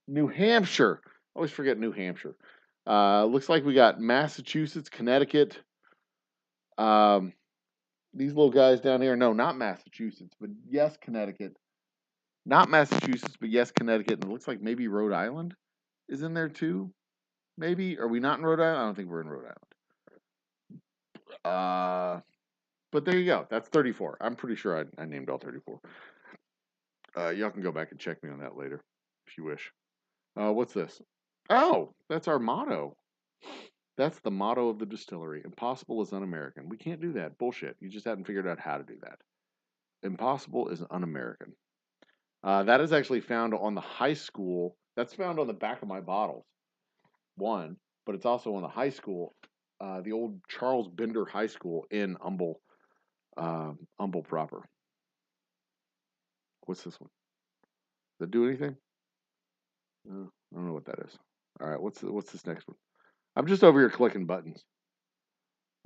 New Hampshire. I always forget New Hampshire. Looks like we got Massachusetts, Connecticut. These little guys down here. No, not Massachusetts, but yes, Connecticut. Not Massachusetts, but yes, Connecticut. And it looks like maybe Rhode Island is in there too. Maybe. Are we not in Rhode Island? I don't think we're in Rhode Island. But there you go. That's 34. I'm pretty sure I named all 34. Y'all can go back and check me on that later if you wish. What's this? Oh, that's our motto. That's the motto of the distillery. Impossible is un-American. We can't do that. Bullshit. You just haven't figured out how to do that. Impossible is un-American. That is actually found on the high school. That's found on the back of my bottles. One, but it's also on the high school, the old Charles Bender High School in Humble proper. What's this one? Does it do anything? I don't know what that is. All right, what's this next one? I'm just over here clicking buttons.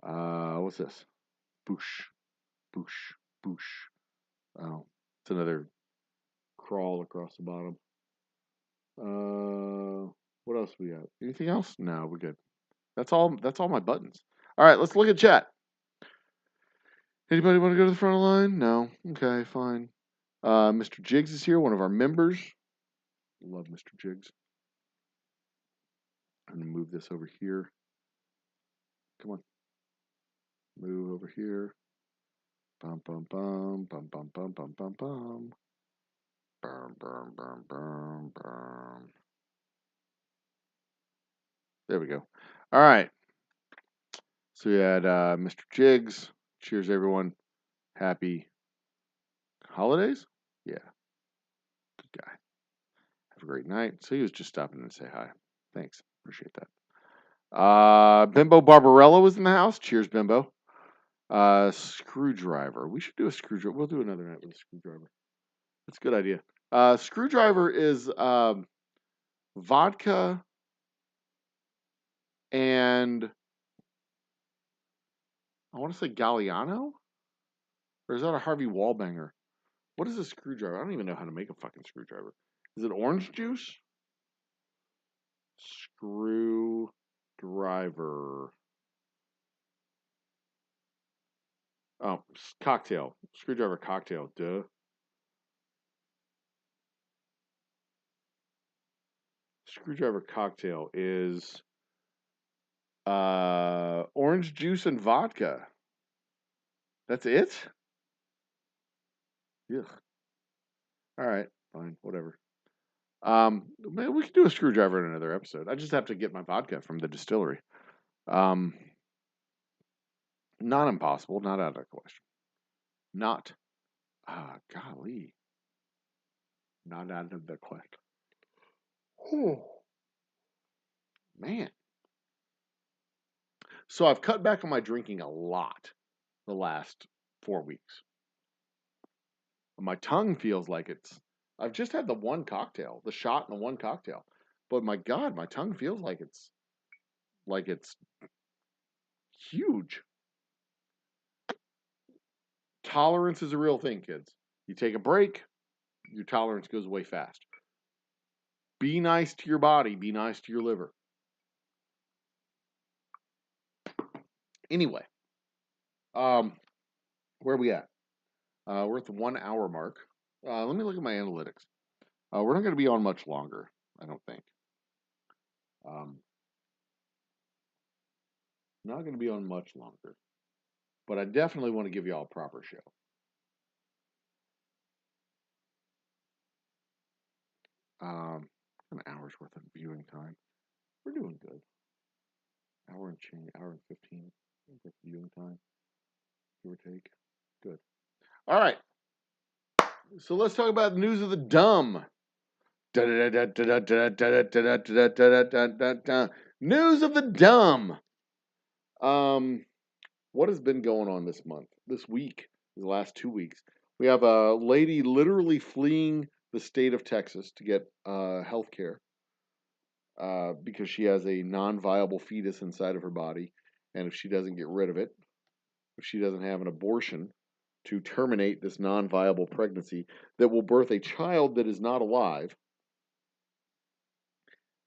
What's this? Boosh, boosh, boosh. Oh, it's another crawl across the bottom. What else we got? Anything else? No, we're good. That's all my buttons. All right, let's look at chat. Anybody want to go to the front of the line? No. Okay, fine. Mr. Jiggs is here, one of our members. Love Mr. Jiggs. I'm gonna move this over here. Come on. Move over here. Bum bum bum bum bum bum bum bum bum. Bum bum bum bum bum. There we go. All right. So we had Mr. Jiggs. Cheers, everyone. Happy holidays? Yeah. Good guy. Have a great night. So he was just stopping in to say hi. Thanks. Appreciate that. Bimbo Barbarella was in the house. Cheers, Bimbo. Screwdriver. We should do a screwdriver. We'll do another night with a screwdriver. That's a good idea. Screwdriver is vodka and I want to say Galliano? Or is that a Harvey Wallbanger? What is a screwdriver? I don't even know how to make a fucking screwdriver. Is it orange juice? Screwdriver. Oh, cocktail. Screwdriver cocktail. Duh. Screwdriver cocktail is orange juice and vodka. That's it? Ugh. All right, fine, whatever. Maybe we could do a screwdriver in another episode. I just have to get my vodka from the distillery. Not impossible, not out of the question. Not, golly, not out of the question. Oh, man. So I've cut back on my drinking a lot the last 4 weeks. My tongue feels like I've just had the one cocktail, the shot and the one cocktail. But my God, my tongue feels like it's huge. Tolerance is a real thing, kids. You take a break, your tolerance goes away fast. Be nice to your body, be nice to your liver. Anyway, Where are we at? We're at the 1 hour mark. Let me look at my analytics. We're not going to be on much longer, I don't think. Um, not going to be on much longer. But I definitely want to give you all a proper show. An hour's worth of viewing time. We're doing good. Hour and change, hour and 15 worth of viewing time, give or take. Good. All right. So let's talk about news of the dumb. News of the dumb. What has been going on this month, this week, the last 2 weeks? We have a lady literally fleeing the state of Texas to get health care because she has a non-viable fetus inside of her body, and if she doesn't get rid of it, if she doesn't have an abortion to terminate this non-viable pregnancy that will birth a child that is not alive,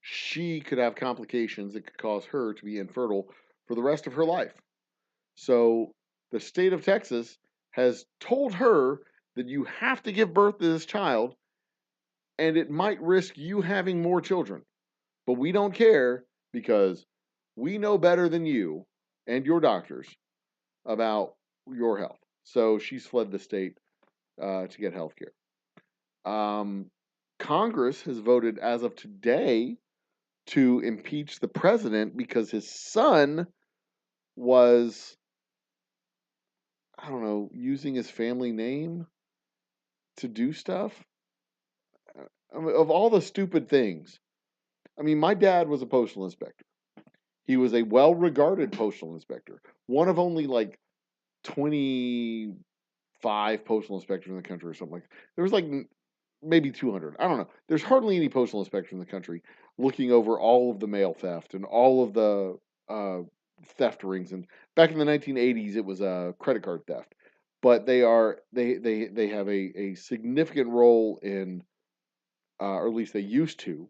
she could have complications that could cause her to be infertile for the rest of her life. So the state of Texas has told her that you have to give birth to this child, and it might risk you having more children. But we don't care because we know better than you and your doctors about your health. So she's fled the state to get health care. Congress has voted as of today to impeach the president because his son was, I don't know, using his family name to do stuff. I mean, of all the stupid things. I mean, my dad was a postal inspector. He was a well regarded postal inspector, one of only like 25 postal inspectors in the country or something like that. There was like maybe 200. I don't know. There's hardly any postal inspector in the country looking over all of the mail theft and all of the theft rings. And back in the 1980s, it was credit card theft. But they have a significant role in, or at least they used to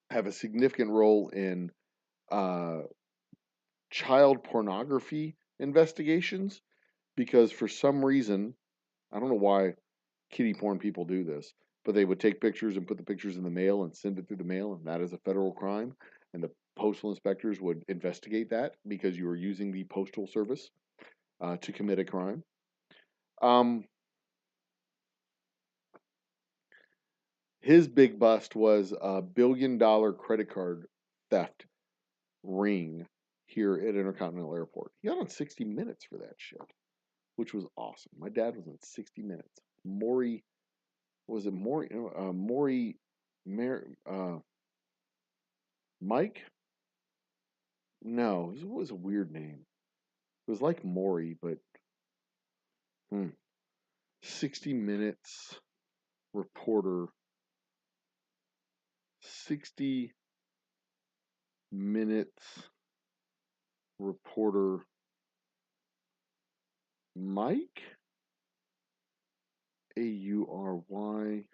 have a significant role in child pornography investigations, because for some reason, I don't know why kiddie porn people do this, but they would take pictures and put the pictures in the mail and send it through the mail, and that is a federal crime. And the postal inspectors would investigate that because you were using the postal service to commit a crime. His big bust was a $1 billion credit card theft ring here at Intercontinental Airport. He got on 60 Minutes for that shit, which was awesome. My dad was on 60 Minutes. Maury, was it Maury? Maury, Mike? No, it was a weird name. It was like Maury, but 60 Minutes reporter. 60 Minutes reporter Mike? Aury.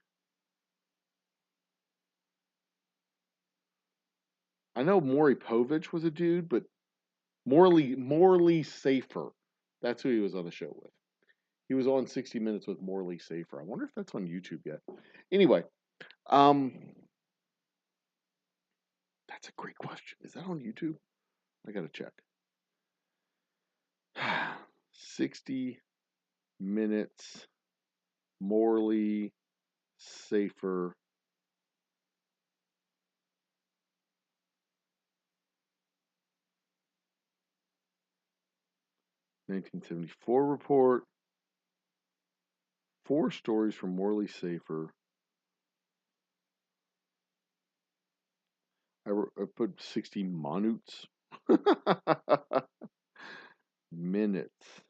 I know Maury Povich was a dude, but Morley Safer. That's who he was on the show with. He was on 60 Minutes with Morley Safer. I wonder if that's on YouTube yet. Anyway, that's a great question. Is that on YouTube? I gotta check. 60 Minutes Morley Safer. (1974) report. 4 stories from Morley Safer. I put 60 minutes. Minutes.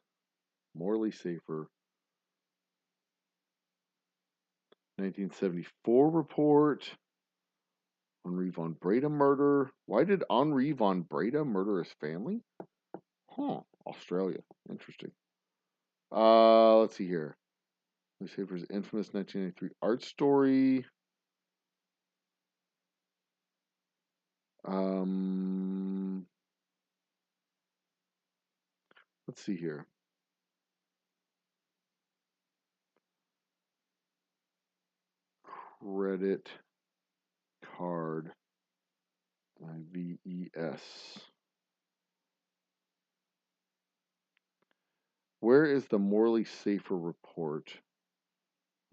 Morley Safer. 1974 report. Henri von Breda murder. Why did Henri von Breda murder his family? Huh. Australia. Interesting. Let's see here. Morley Safer's infamous 1993 art story. Let's see here. credit card. IVES. Where is the Morley Safer report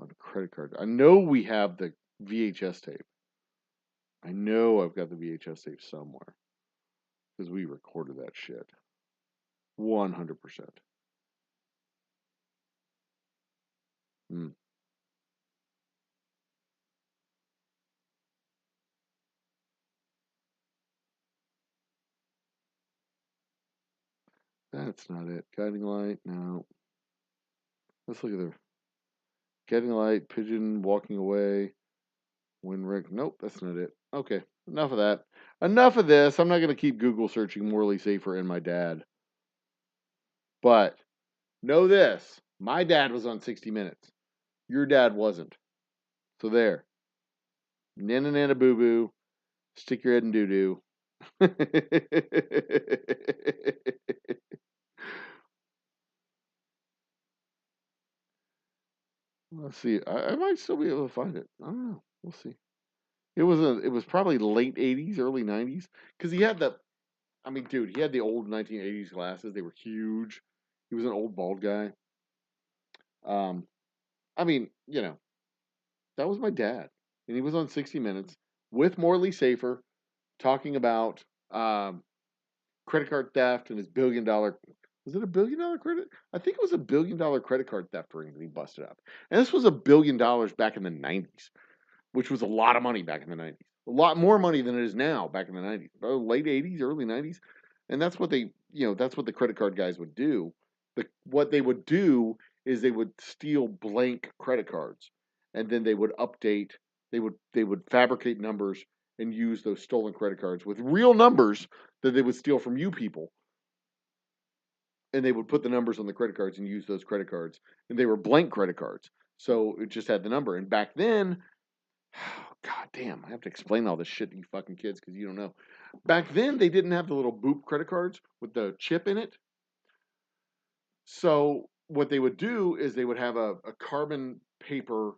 on credit card? I know we have the VHS tape. I know I've got the VHS tape somewhere because we recorded that shit. 100%. Hmm. That's not it. Guiding light, no. Let's look at the guiding light, pigeon walking away, wind rig. Nope, that's not it. Okay, enough of that. Enough of this. I'm not going to keep Google searching Morley Safer and my dad. But know this. My dad was on 60 Minutes. Your dad wasn't. So there. Nana nana boo boo. Stick your head in doo doo. Let's see. I might still be able to find it. I don't know. We'll see. It was probably late 80s, early 90s. Because he had dude, he had the old 1980s glasses. They were huge. He was an old bald guy. Um, that was my dad. And he was on 60 Minutes with Morley Safer talking about credit card theft and his $1 billion. Was it $1 billion credit? I think it was $1 billion credit card theft ring that he busted up. And this was $1 billion back in the 90s, which was a lot of money back in the 90s. A lot more money than it is now back in the 90s. Late 80s, early 90s. And that's what that's what the credit card guys would do. What they would do is they would steal blank credit cards and then they would update, they would fabricate numbers and use those stolen credit cards with real numbers that they would steal from you people. And they would put the numbers on the credit cards and use those credit cards. And they were blank credit cards. So it just had the number. And back then, God damn, I have to explain all this shit to you fucking kids because you don't know. Back then, they didn't have the little boop credit cards with the chip in it. So what they would do is they would have a carbon paper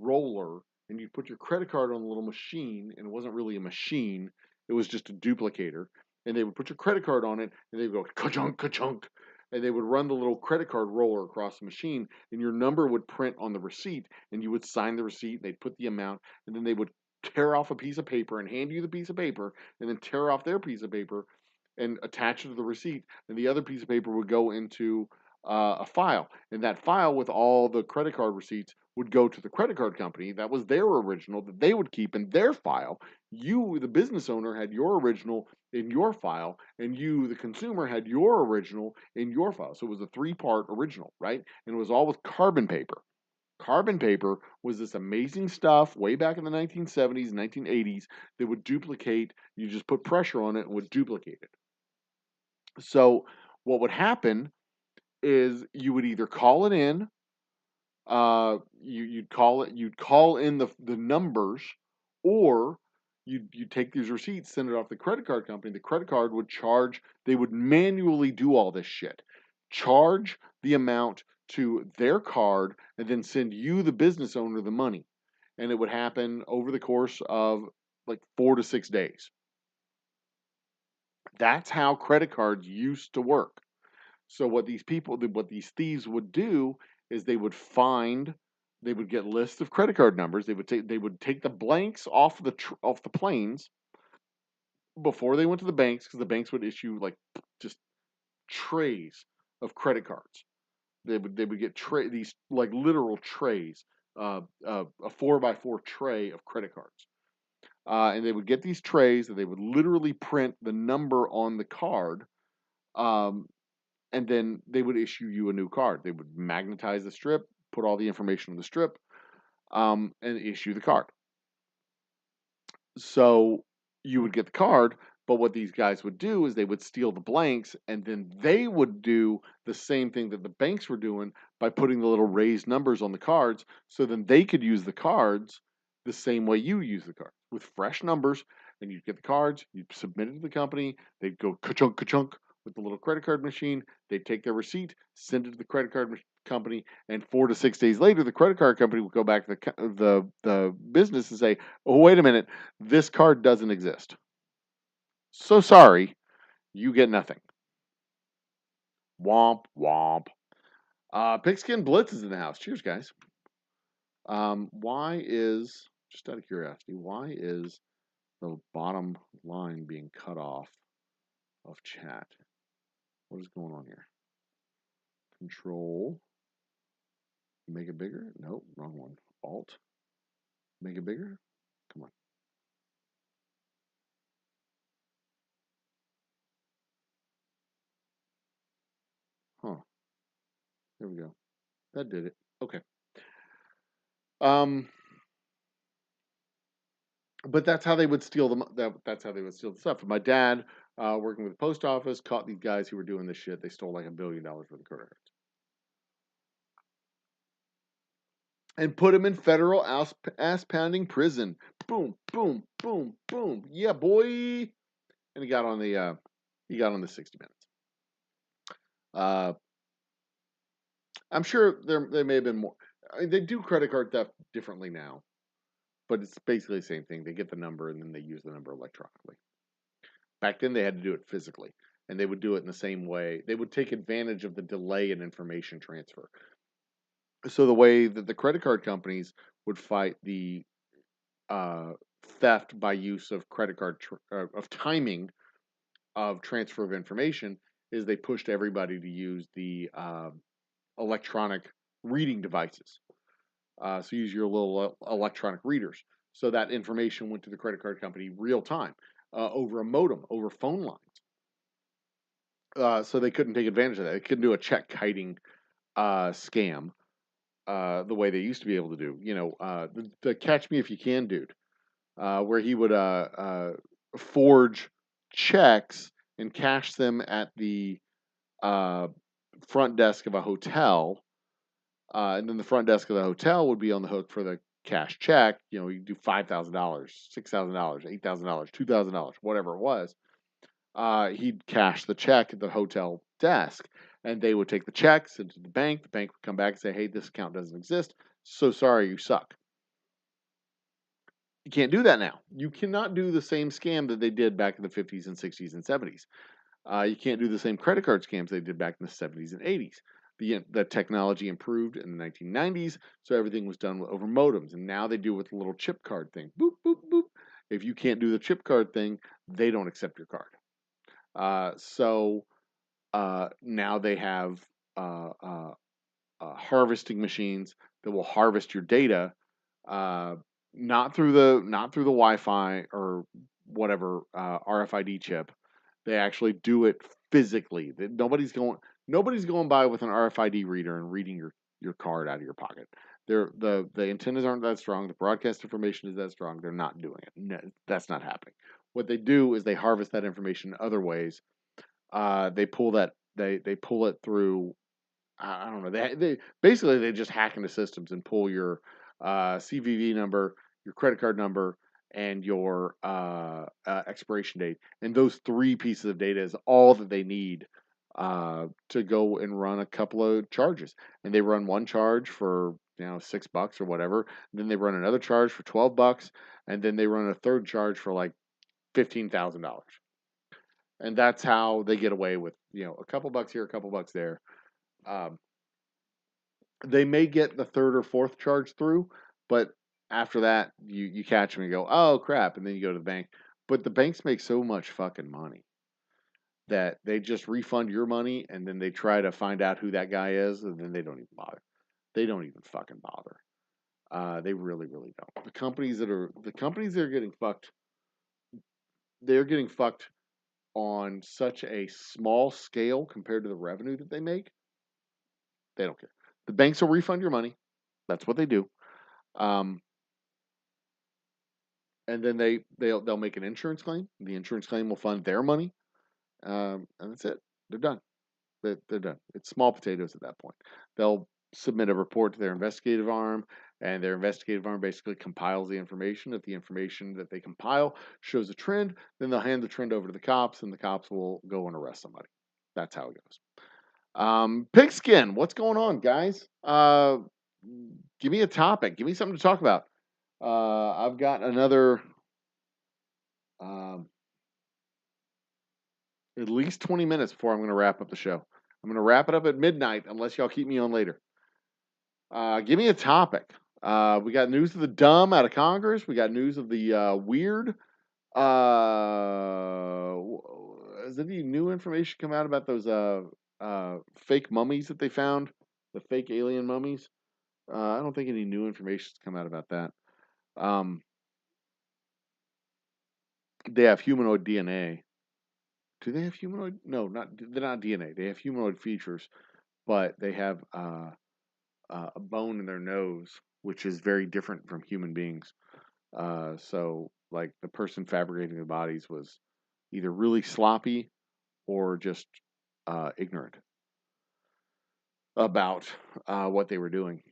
roller and you'd put your credit card on a little machine, and it wasn't really a machine, it was just a duplicator. And they would put your credit card on it and they would go ka-chunk, ka-chunk, and they would run the little credit card roller across the machine, and your number would print on the receipt, and you would sign the receipt, and they'd put the amount, and then they would tear off a piece of paper and hand you the piece of paper, and then tear off their piece of paper and attach it to the receipt, and the other piece of paper would go into a file, and that file with all the credit card receipts would go to the credit card company. That was their original that they would keep in their file. You, the business owner, had your original in your file, and you, the consumer, had your original in your file. So it was a three-part original, right? And it was all with carbon paper. Carbon paper was this amazing stuff way back in the 1970s, 1980s that would duplicate. You just put pressure on it and would duplicate it. So what would happen is you would either call it in, you'd call in the numbers, or you'd take these receipts, send it off the credit card company. The credit card would charge. They would manually do all this shit, charge the amount to their card, and then send you, the business owner, the money. And it would happen over the course of like 4 to 6 days. That's how credit cards used to work. So what these thieves would do is they would get lists of credit card numbers. They would take the blanks off the planes before they went to the banks, because the banks would issue like just trays of credit cards. They would get these like literal trays, a 4x4 tray of credit cards. And they would get these trays and they would literally print the number on the card. And then they would issue you a new card. They would magnetize the strip, put all the information on the strip, and issue the card. So you would get the card, but what these guys would do is they would steal the blanks, and then they would do the same thing that the banks were doing by putting the little raised numbers on the cards, so then they could use the cards the same way you use the cards, with fresh numbers. And you'd get the cards, you'd submit it to the company, they'd go ka-chunk, ka-chunk, with the little credit card machine. They take their receipt, send it to the credit card company, and 4 to 6 days later, the credit card company will go back to the business and say, "Oh, wait a minute, this card doesn't exist. So sorry, you get nothing." Womp womp. Pigskin Blitz is in the house. Cheers, guys. Why is, just out of curiosity, why is the bottom line being cut off of chat? What is going on here? Control. Make it bigger? Nope, wrong one. Alt. Make it bigger? Come on. Huh. There we go. That did it. Okay. But that's how they would steal that's how they would steal the stuff. And my dad, working with the post office, caught these guys who were doing this shit. They stole like $1 billion worth of credit cards and put him in federal ass pounding prison. Boom, boom, boom, boom. Yeah, boy. And he got on the 60 Minutes. I'm sure there may have been more. I mean, they do credit card theft differently now, but it's basically the same thing. They get the number and then they use the number electronically. Back then, they had to do it physically, and they would do it in the same way. They would take advantage of the delay in information transfer. So the way that the credit card companies would fight the theft by use of credit card of timing of transfer of information is they pushed everybody to use the electronic reading devices. So use your little electronic readers. So that information went to the credit card company real time over a modem, over phone lines. So they couldn't take advantage of that. They couldn't do a check kiting scam the way they used to be able to do. The Catch Me If You Can dude, where he would forge checks and cash them at the front desk of a hotel. And then the front desk of the hotel would be on the hook for the cash check. You do $5,000, $6,000, $8,000, $2,000, whatever it was. He'd cash the check at the hotel desk, and they would take the checks into the bank. The bank would come back and say, "Hey, this account doesn't exist. So sorry, you suck." You can't do that now. You cannot do the same scam that they did back in the 50s and 60s and 70s. You can't do the same credit card scams they did back in the 70s and 80s. The technology improved in the 1990s, so everything was done over modems. And now they do with the little chip card thing. Boop, boop, boop. If you can't do the chip card thing, they don't accept your card. So now they have harvesting machines that will harvest your data, not through the Wi-Fi or whatever RFID chip. They actually do it physically. Nobody's going by with an RFID reader and reading your card out of your pocket. The antennas aren't that strong. The broadcast information is that strong. They're not doing it. No, that's not happening. What they do is they harvest that information in other ways. They pull it through. I don't know. They basically they just hack into systems and pull your CVV number, your credit card number, and your expiration date. And those three pieces of data is all that they need to go and run a couple of charges. And they run one charge for $6 or whatever. Then they run another charge for $12, and then they run a third charge for like $15,000. And that's how they get away with a couple bucks here, a couple bucks there. They may get the third or fourth charge through, but after that, you catch them and go, "Oh crap!" and then you go to the bank. But the banks make so much fucking money that they just refund your money, and then they try to find out who that guy is, and then they don't even bother. They don't even fucking bother. They really, really don't. The companies that are getting fucked, they're getting fucked on such a small scale compared to the revenue that they make. They don't care. The banks will refund your money. That's what they do. And then they'll make an insurance claim. The insurance claim will fund their money, and that's it. They're done. They're done. It's small potatoes at that point. They'll submit a report to their investigative arm, and their investigative arm basically compiles the information. If the information that they compile shows a trend, then they'll hand the trend over to the cops, and the cops will go and arrest somebody. That's how it goes. Pigskin, what's going on, guys? Give me a topic. Give me something to talk about. I've got another um, at least 20 minutes before I'm going to wrap up the show. I'm going to wrap it up at midnight unless y'all keep me on later. Give me a topic. We got news of the dumb out of Congress. We got news of the weird. Has any new information come out about those fake mummies that they found? The fake alien mummies? I don't think any new information has come out about that. They have humanoid DNA. Do they have humanoid? No, they're not DNA. They have humanoid features, but they have a bone in their nose, which is very different from human beings. So, like, the person fabricating the bodies was either really sloppy or just ignorant about what they were doing.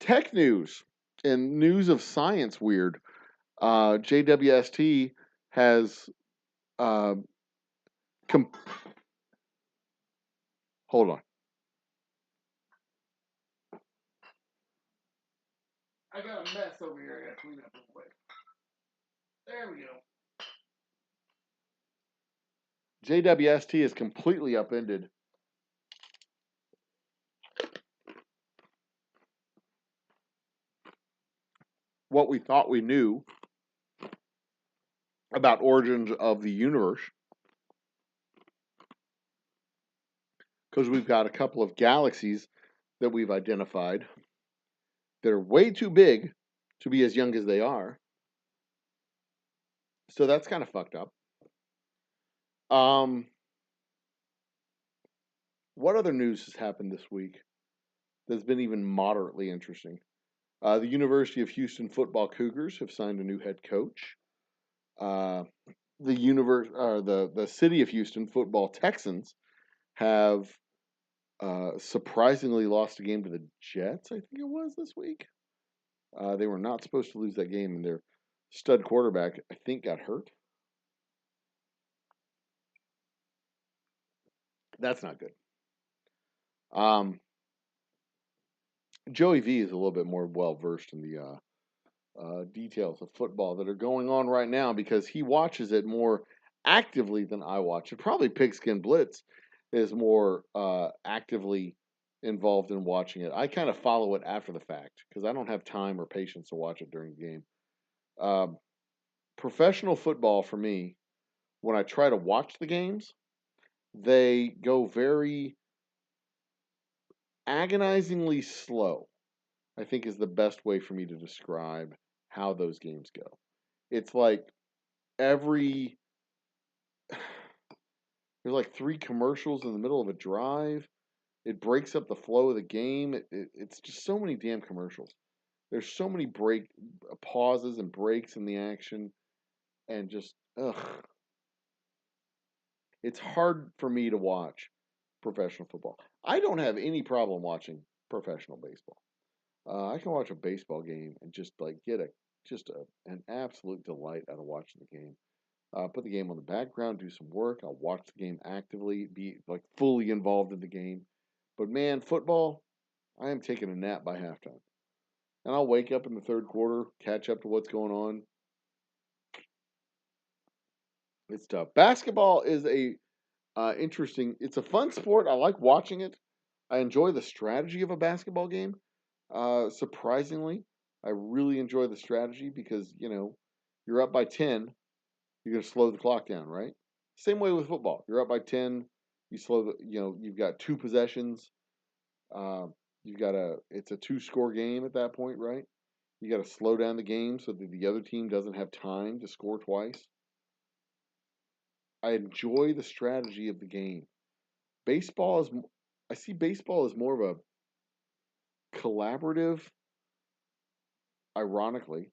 Tech news and news of science weird. JWST has hold on. I got a mess over here. I got to clean up real quick. There we go. JWST has completely upended what we thought we knew about origins of the universe, because we've got a couple of galaxies that we've identified that are way too big to be as young as they are. So that's kind of fucked up. What other news has happened this week that's been even moderately interesting? The University of Houston football Cougars have signed a new head coach. The City of Houston football Texans have surprisingly lost a game to the Jets, I think it was this week. They were not supposed to lose that game, and their stud quarterback, I think, got hurt. That's not good. Joey V is a little bit more well versed in the details of football that are going on right now because he watches it more actively than I watch it. Probably Pigskin Blitz is more actively involved in watching it. I kind of follow it after the fact because I don't have time or patience to watch it during the game. Professional football for me, when I try to watch the games, they go very agonizingly slow, I think is the best way for me to describe how those games go. It's like every there's like 3 commercials in the middle of a drive. It breaks up the flow of the game. It's just so many damn commercials. There's so many pauses and breaks in the action, and just ugh. It's hard for me to watch professional football. I don't have any problem watching professional baseball. I can watch a baseball game and just like get an absolute delight out of watching the game. Put the game on the background, do some work. I'll watch the game actively, be like fully involved in the game. But man, football, I am taking a nap by halftime. And I'll wake up in the third quarter, catch up to what's going on. It's tough. Basketball is interesting. It's a fun sport. I like watching it. I enjoy the strategy of a basketball game. Surprisingly, I really enjoy the strategy because, you're up by 10, you're going to slow the clock down, right? Same way with football. You're up by 10, you've got 2 possessions. It's a 2-score game at that point, right? You got to slow down the game so that the other team doesn't have time to score twice. I enjoy the strategy of the game. I see baseball as more of a collaborative, ironically,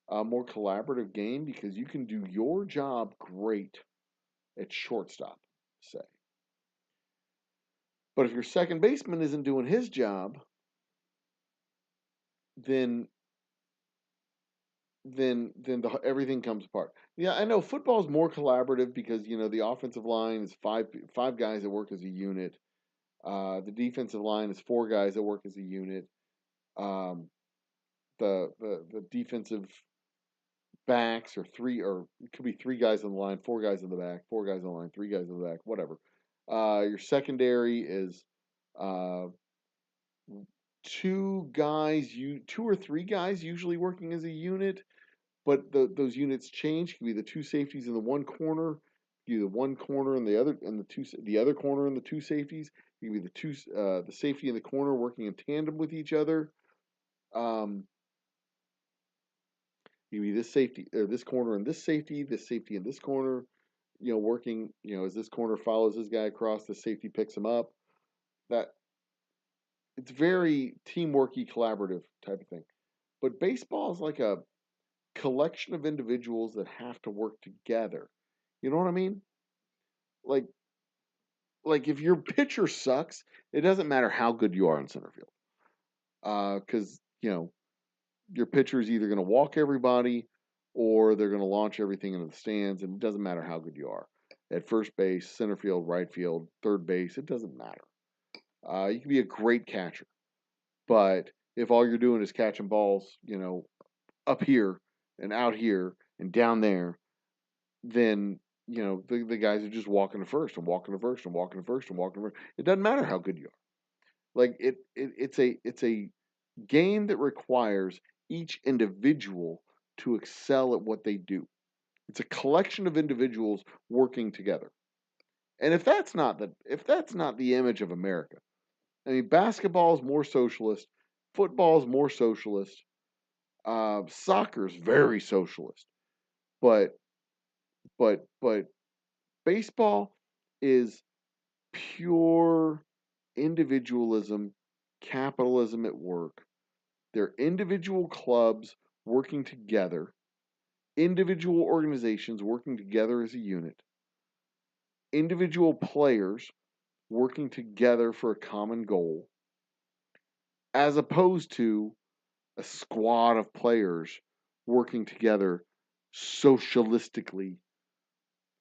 a more collaborative game because you can do your job great at shortstop, say. But if your second baseman isn't doing his job, then everything comes apart. Yeah, I know football is more collaborative because the offensive line is five guys that work as a unit. The defensive line is four guys that work as a unit. Um, the defensive backs are three, or it could be three guys on the line, four guys in the back, four guys on the line, three guys in the back, whatever. Your secondary is uh, two or three guys usually working as a unit, but those units change. It can be the two safeties in the one corner, the one corner and the other corner and the two safeties. It can be the safety in the corner working in tandem with each other. Um, it can be this safety or this corner and this safety in this corner. Working. As this corner follows this guy across, the safety picks him up. That it's very teamworky, collaborative type of thing. But baseball is like a collection of individuals that have to work together. You know what I mean? Like if your pitcher sucks, it doesn't matter how good you are in center field. Because your pitcher is either going to walk everybody or they're going to launch everything into the stands, and it doesn't matter how good you are at first base, center field, right field, third base. It doesn't matter. You can be a great catcher, but if all you're doing is catching balls, up here and out here and down there, then the guys are just walking to first and walking to first and walking to first and walking to first. It doesn't matter how good you are. Like it's a game that requires each individual to excel at what they do. It's a collection of individuals working together. And if that's not the image of America, I mean, basketball is more socialist, football is more socialist, soccer is very socialist, but but baseball is pure individualism, capitalism at work. They're individual clubs working together, individual organizations working together as a unit, individual players working together for a common goal, as opposed to a squad of players working together socialistically.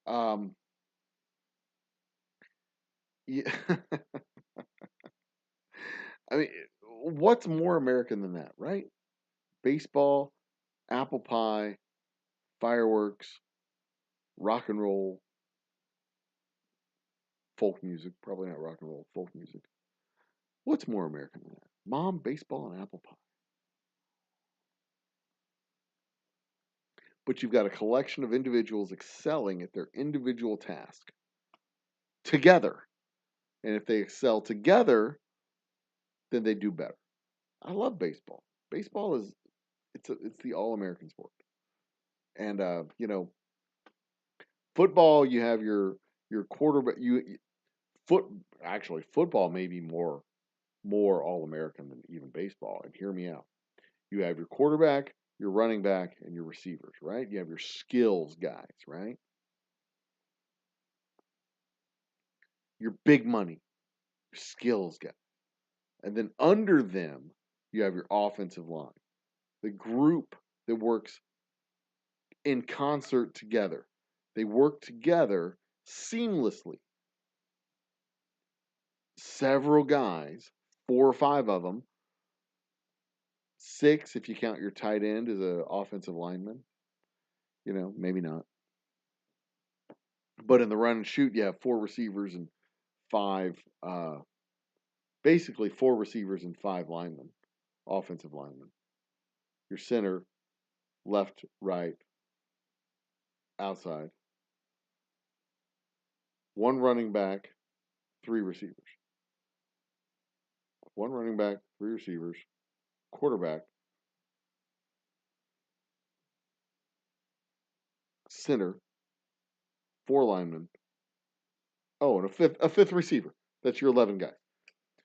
Um, yeah, I mean, what's more American than that, right? Baseball, apple pie, fireworks, rock and roll, folk music. Probably not rock and roll, folk music. What's more American than that? Mom, baseball, and apple pie. But you've got a collection of individuals excelling at their individual task together. And if they excel together, then they do better. I love baseball. Baseball is it's the all American sport. And football, you have your quarterback. Foot actually football may be more all American than even baseball. And hear me out. You have your quarterback, your running back, and your receivers, right? You have your skills guys, right? Your big money, your skills guys. And then under them, you have your offensive line, the group that works in concert together. They work together seamlessly. Several guys, four or five of them, six if you count your tight end as an offensive lineman. Maybe not. But in the run and shoot, you have four receivers and five, basically four receivers and five linemen, offensive linemen. Your center, left, right, outside. One running back, three receivers. One running back, three receivers, quarterback, center, four linemen. Oh, and a fifth receiver. That's your 11 guys.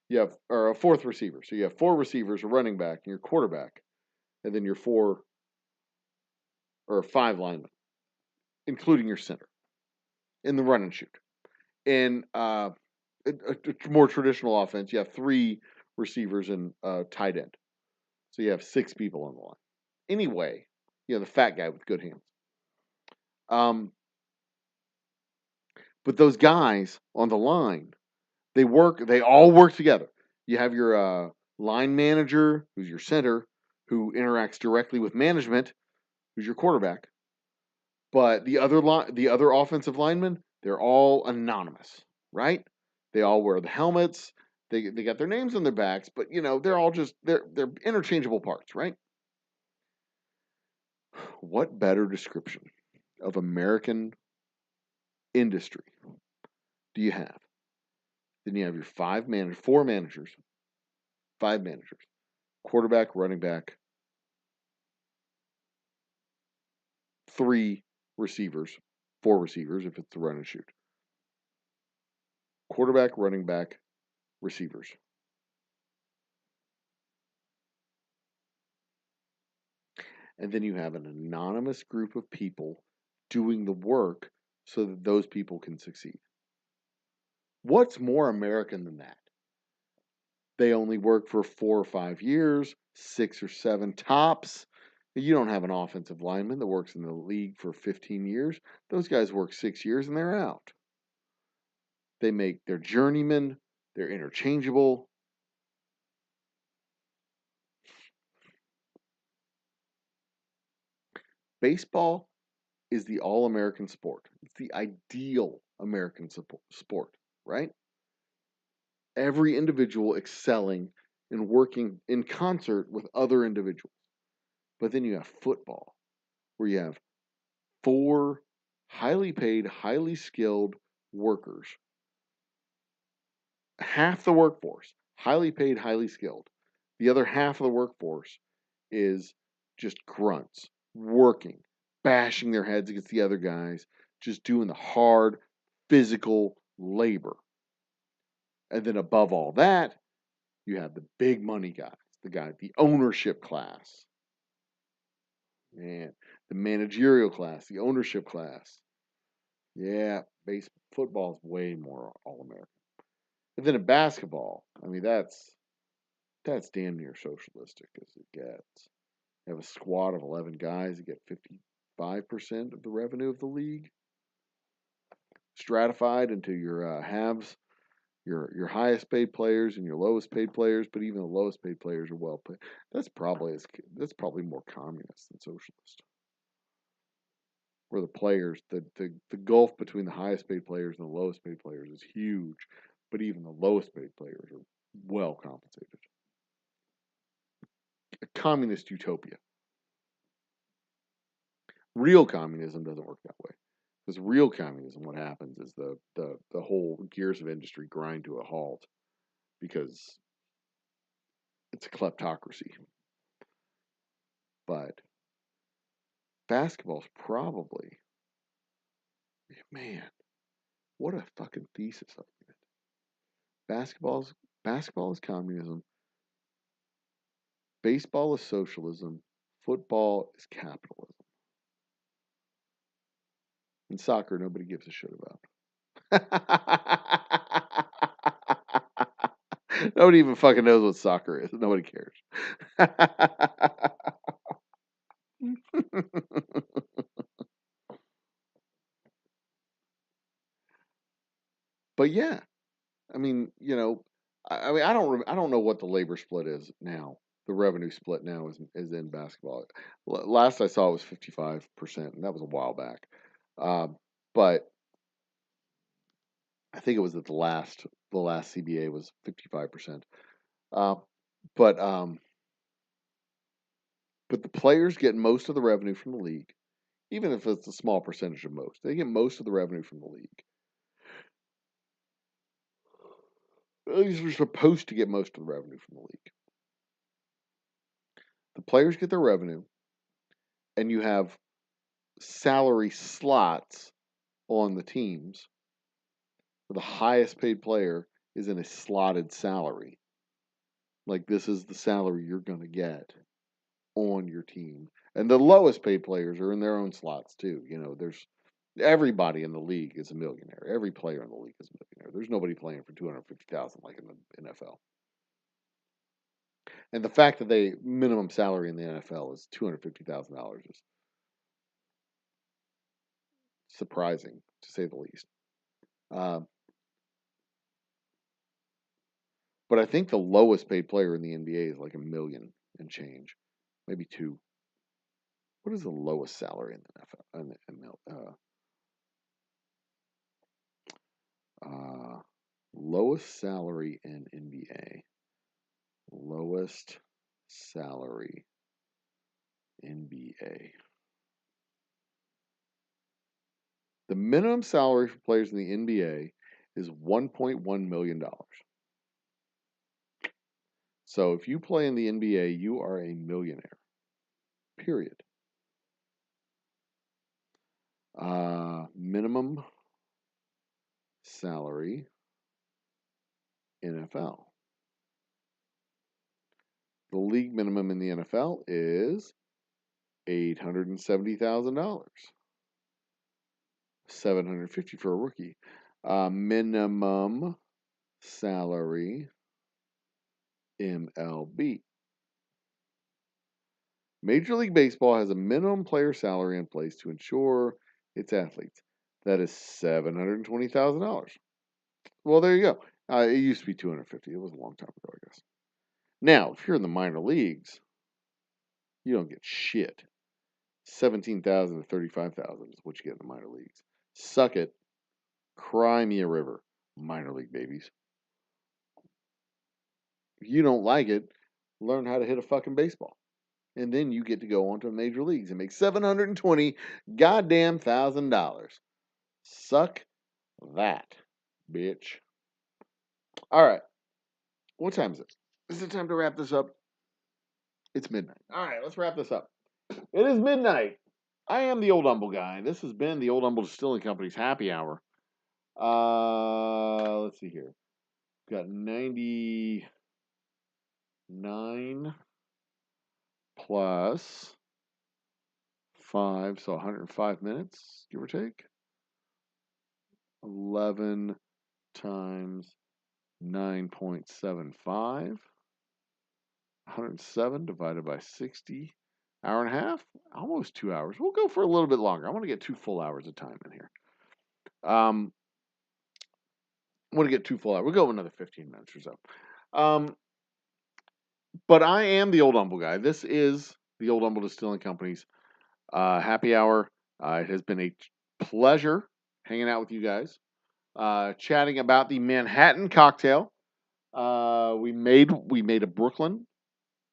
You have or a fourth receiver. So you have four receivers, a running back, and your quarterback, and then your four or five linemen, including your center in the run and shoot. In a more traditional offense, you have three receivers and tight end. So you have six people on the line. Anyway, the fat guy with good hands. But those guys on the line, they all work together. You have your line manager, who's your center, who interacts directly with management, who's your quarterback. But the other offensive linemen, they're all anonymous, right? They all wear the helmets. They got their names on their backs, but they're all just they're interchangeable parts, right? What better description of American industry do you have? Then you have your four managers, five managers, quarterback, running back, three receivers, four receivers if it's the run and shoot. Quarterback, running back, receivers. And then you have an anonymous group of people doing the work so that those people can succeed. What's more American than that? They only work for 4 or 5 years, 6 or 7 tops. You don't have an offensive lineman that works in the league for 15 years. Those guys work 6 years and they're out. They're journeymen, they're interchangeable. Baseball is the all-American sport. It's the ideal American sport, right? Every individual excelling and working in concert with other individuals. But then you have football, where you have 4 highly paid, highly skilled workers. Half the workforce, highly paid, highly skilled. The other half of the workforce is just grunts, working, bashing their heads against the other guys, just doing the hard physical labor. And then above all that, you have the big money guys, the ownership class. Man, the managerial class, the ownership class. Yeah, football is way more all-American. And then in basketball, I mean that's damn near socialistic as it gets. You have a squad of 11 guys that get 55% of the revenue of the league, stratified into your halves, your highest paid players and your lowest paid players. But even the lowest paid players are well paid. That's probably more communist than socialist. Where the players, the gulf between the highest paid players and the lowest paid players is huge, but even the lowest paid players are well compensated. A communist utopia. Real communism doesn't work that way. Because real communism, what happens is the whole gears of industry grind to a halt because it's a kleptocracy. But basketball's probably, man, what a fucking thesis argument. Basketball is communism. Baseball is socialism. Football is capitalism. And soccer, nobody gives a shit about. Nobody even fucking knows what soccer is. Nobody cares. But yeah, I mean, I don't know what the labor split is now. The revenue split now is in basketball. Last I saw it was 55%, and that was a while back. But I think it was at the last CBA was 55%. But the players get most of the revenue from the league, even if it's a small percentage of most. They get most of the revenue from the league. These are supposed to get most of the revenue from the league. The players get their revenue, and you have salary slots on the teams. The highest paid player is in a slotted salary. Like, this is the salary you're going to get on your team. And the lowest paid players are in their own slots too. There's everybody in the league is a millionaire. Every player in the league is a millionaire. There's nobody playing for $250,000 like in the NFL. And the fact that they minimum salary in the NFL is $250,000 is surprising, to say the least. But I think the lowest paid player in the NBA is like $1 million and change, maybe $2. What is the lowest salary in the NFL? Lowest salary in NBA. Lowest salary NBA. The minimum salary for players in the NBA is $1.1 million. So if you play in the NBA, you are a millionaire. Period. Minimum salary NFL. The league minimum in the NFL is $870,000. $750 for a rookie. Minimum salary MLB. Major League Baseball has a minimum player salary in place to ensure its athletes. That is $720,000. Well, there you go. It used to be $250,000. It was a long time ago, I guess. Now, if you're in the minor leagues, you don't get shit. $17,000 to $35,000 is what you get in the minor leagues. Suck it. Cry me a river. Minor league babies. If you don't like it, learn how to hit a fucking baseball. And then you get to go on to major leagues and make $720 goddamn $1,000. Suck that, bitch. All right. What time is it? Is it time to wrap this up? It's midnight. All right, let's wrap this up. It is midnight. I am the Old Humble Guy. This has been the Old Humble Distilling Company's happy hour. Let's see here. We've got 99 plus 5, so 105 minutes, give or take. 11 times 9.75. 107 divided by 60. Hour and a half? Almost 2 hours. We'll go for a little bit longer. I want to get 2 full hours of time in here. I want to get 2 full hours. We'll go another 15 minutes or so. But I am the Old Humble Guy. This is the Old Humble Distilling Company's happy hour. It has been a pleasure hanging out with you guys, chatting about the Manhattan cocktail. We made a Brooklyn.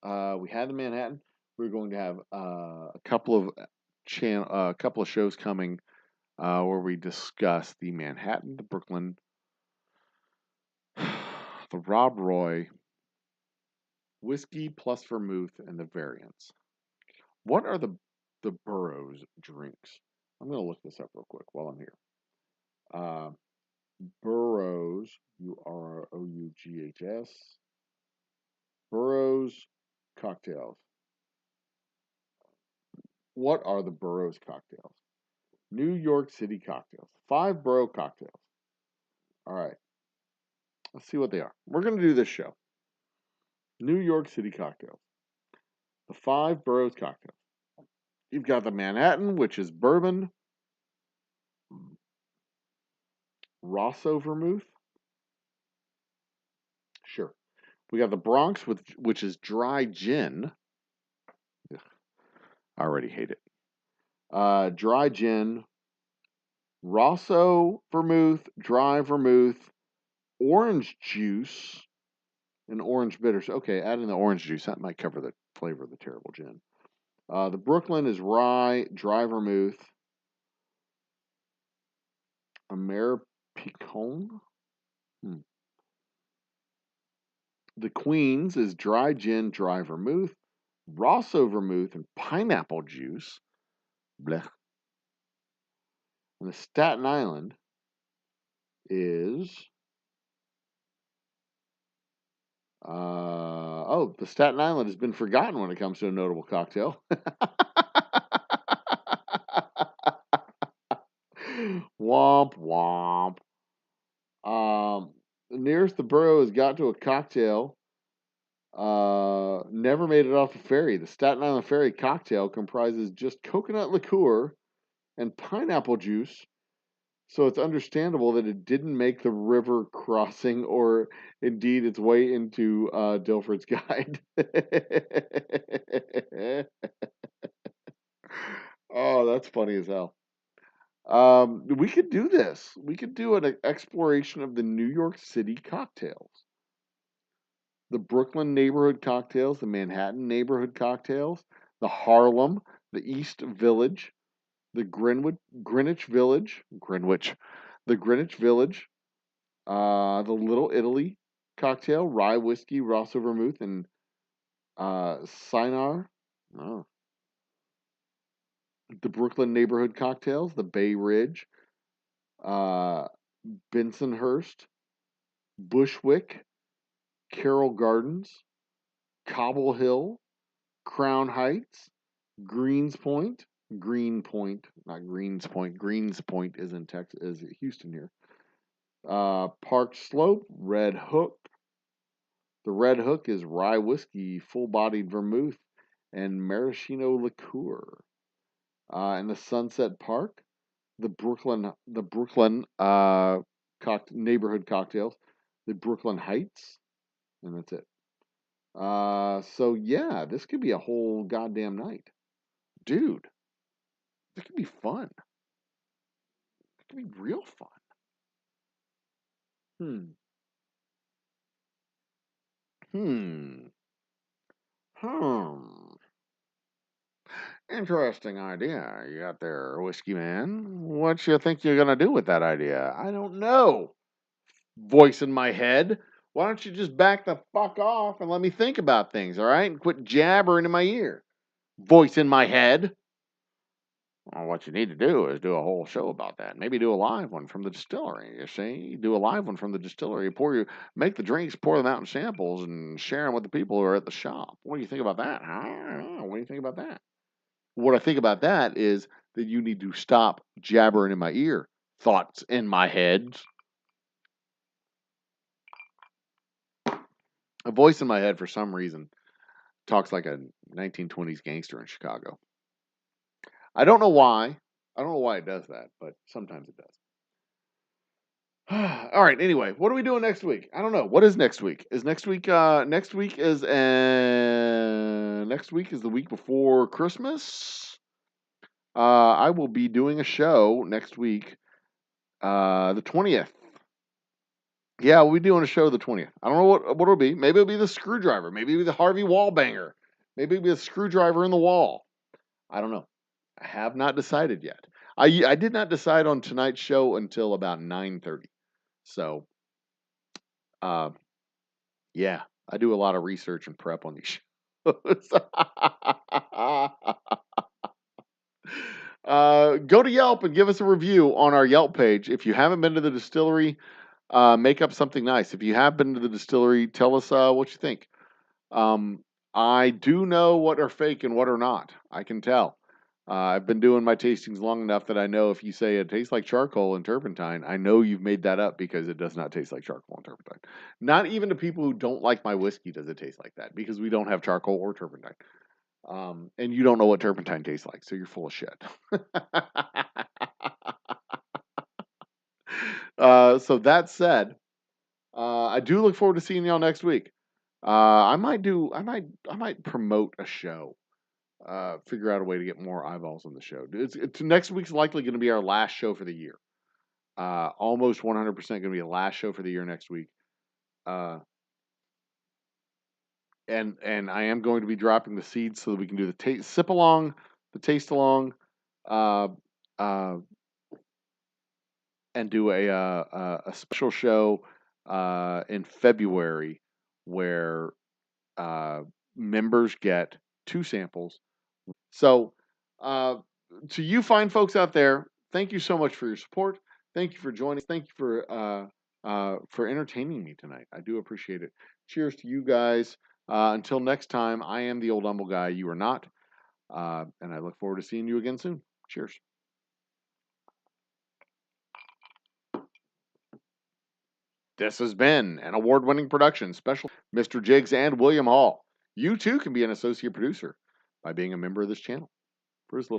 We had the Manhattan. We're going to have a couple of shows coming where we discuss the Manhattan, the Brooklyn, the Rob Roy, whiskey plus vermouth, and the variants. What are the Burroughs drinks? I'm going to look this up real quick while I'm here. Burroughs, Uroughs. Burroughs cocktails. What are the Burroughs cocktails? New York City cocktails. 5 borough cocktails. All right. Let's see what they are. We're going to do this show. New York City cocktails. The 5 boroughs cocktails. You've got the Manhattan, which is bourbon. Rosso vermouth. Sure. We got the Bronx, which is dry gin. Ugh, I already hate it. Dry gin. Rosso vermouth, dry vermouth, orange juice, and orange bitters. Okay, add in the orange juice. That might cover the flavor of the terrible gin. The Brooklyn is rye, dry vermouth. Ameripicon. The Queens is dry gin, dry vermouth, Rosso vermouth, and pineapple juice. Blech. And the Staten Island is... the Staten Island has been forgotten when it comes to a notable cocktail. Womp womp. The nearest the borough has got to a cocktail Never made it off the ferry. The Staten Island Ferry cocktail comprises just coconut liqueur and pineapple juice, so it's understandable that it didn't make the river crossing or indeed its way into Dilford's guide. Oh, that's funny as hell. We could do this. We could do an exploration of the New York City cocktails. The Brooklyn neighborhood cocktails, the Manhattan neighborhood cocktails, the Harlem, the East Village, the Greenwich Village, the Greenwich Village, the Little Italy cocktail, rye whiskey, Rosso vermouth, and Cynar. Oh. The Brooklyn neighborhood cocktails, the Bay Ridge, uh, Bensonhurst, Bushwick, Carroll Gardens, Cobble Hill, Crown Heights, Greenpoint, not Greens Point. Greens Point is in Texas, is Houston here. Park Slope, Red Hook. The Red Hook is rye whiskey, full-bodied vermouth, and maraschino liqueur. And the Sunset Park, the Brooklyn neighborhood cocktails, the Brooklyn Heights, and that's it. So yeah, this could be a whole goddamn night. Dude, this could be fun. It could be real fun. Hmm. Hmm. Hmm. Interesting idea you got there, Whiskey Man. What you think you're gonna do with that idea? I don't know. Voice in my head. Why don't you just back the fuck off and let me think about things, all right? And quit jabbering in my ear. Voice in my head. Well, what you need to do is do a whole show about that. Maybe do a live one from the distillery. You see, do a live one from the distillery. Make the drinks, pour them out in samples, and share them with the people who are at the shop. What do you think about that? Huh? What do you think about that? What I think about that is that you need to stop jabbering in my ear. Thoughts in my head. A voice in my head, for some reason, talks like a 1920s gangster in Chicago. I don't know why. I don't know why it does that, but sometimes it does. All right. Anyway, what are we doing next week? I don't know. What is next week? Is next week? Next week is the week before Christmas. I will be doing a show next week, the 20th. Yeah, we'll be doing a show the 20th. I don't know what it'll be. Maybe it'll be the screwdriver. Maybe it'll be the Harvey Wallbanger. Maybe it'll be a screwdriver in the wall. I don't know. I have not decided yet. I did not decide on tonight's show until about 9:30. So, uh, yeah, I do a lot of research and prep on these shows. Go to Yelp and give us a review on our Yelp page. If you haven't been to the distillery, make up something nice. If you have been to the distillery, tell us what you think. I do know what are fake and what are not. I can tell. I've been doing my tastings long enough that I know if you say it tastes like charcoal and turpentine, I know you've made that up because it does not taste like charcoal and turpentine. Not even to people who don't like my whiskey does it taste like that because we don't have charcoal or turpentine. And you don't know what turpentine tastes like, so you're full of shit. So that said, I do look forward to seeing y'all next week. I might promote a show. Figure out a way to get more eyeballs on the show. It's next week's likely going to be our last show for the year. Almost 100% going to be the last show for the year next week. And I am going to be dropping the seeds so that we can do the sip along, the taste along, uh, uh, and do a special show in February where members get 2 samples. So, to you fine folks out there, thank you so much for your support. Thank you for joining. Thank you for entertaining me tonight. I do appreciate it. Cheers to you guys. Until next time, I am the Old Humble Guy. You are not. And I look forward to seeing you again soon. Cheers. This has been an award-winning production, special Mr. Jiggs and William Hall. You too can be an associate producer by being a member of this channel. For his little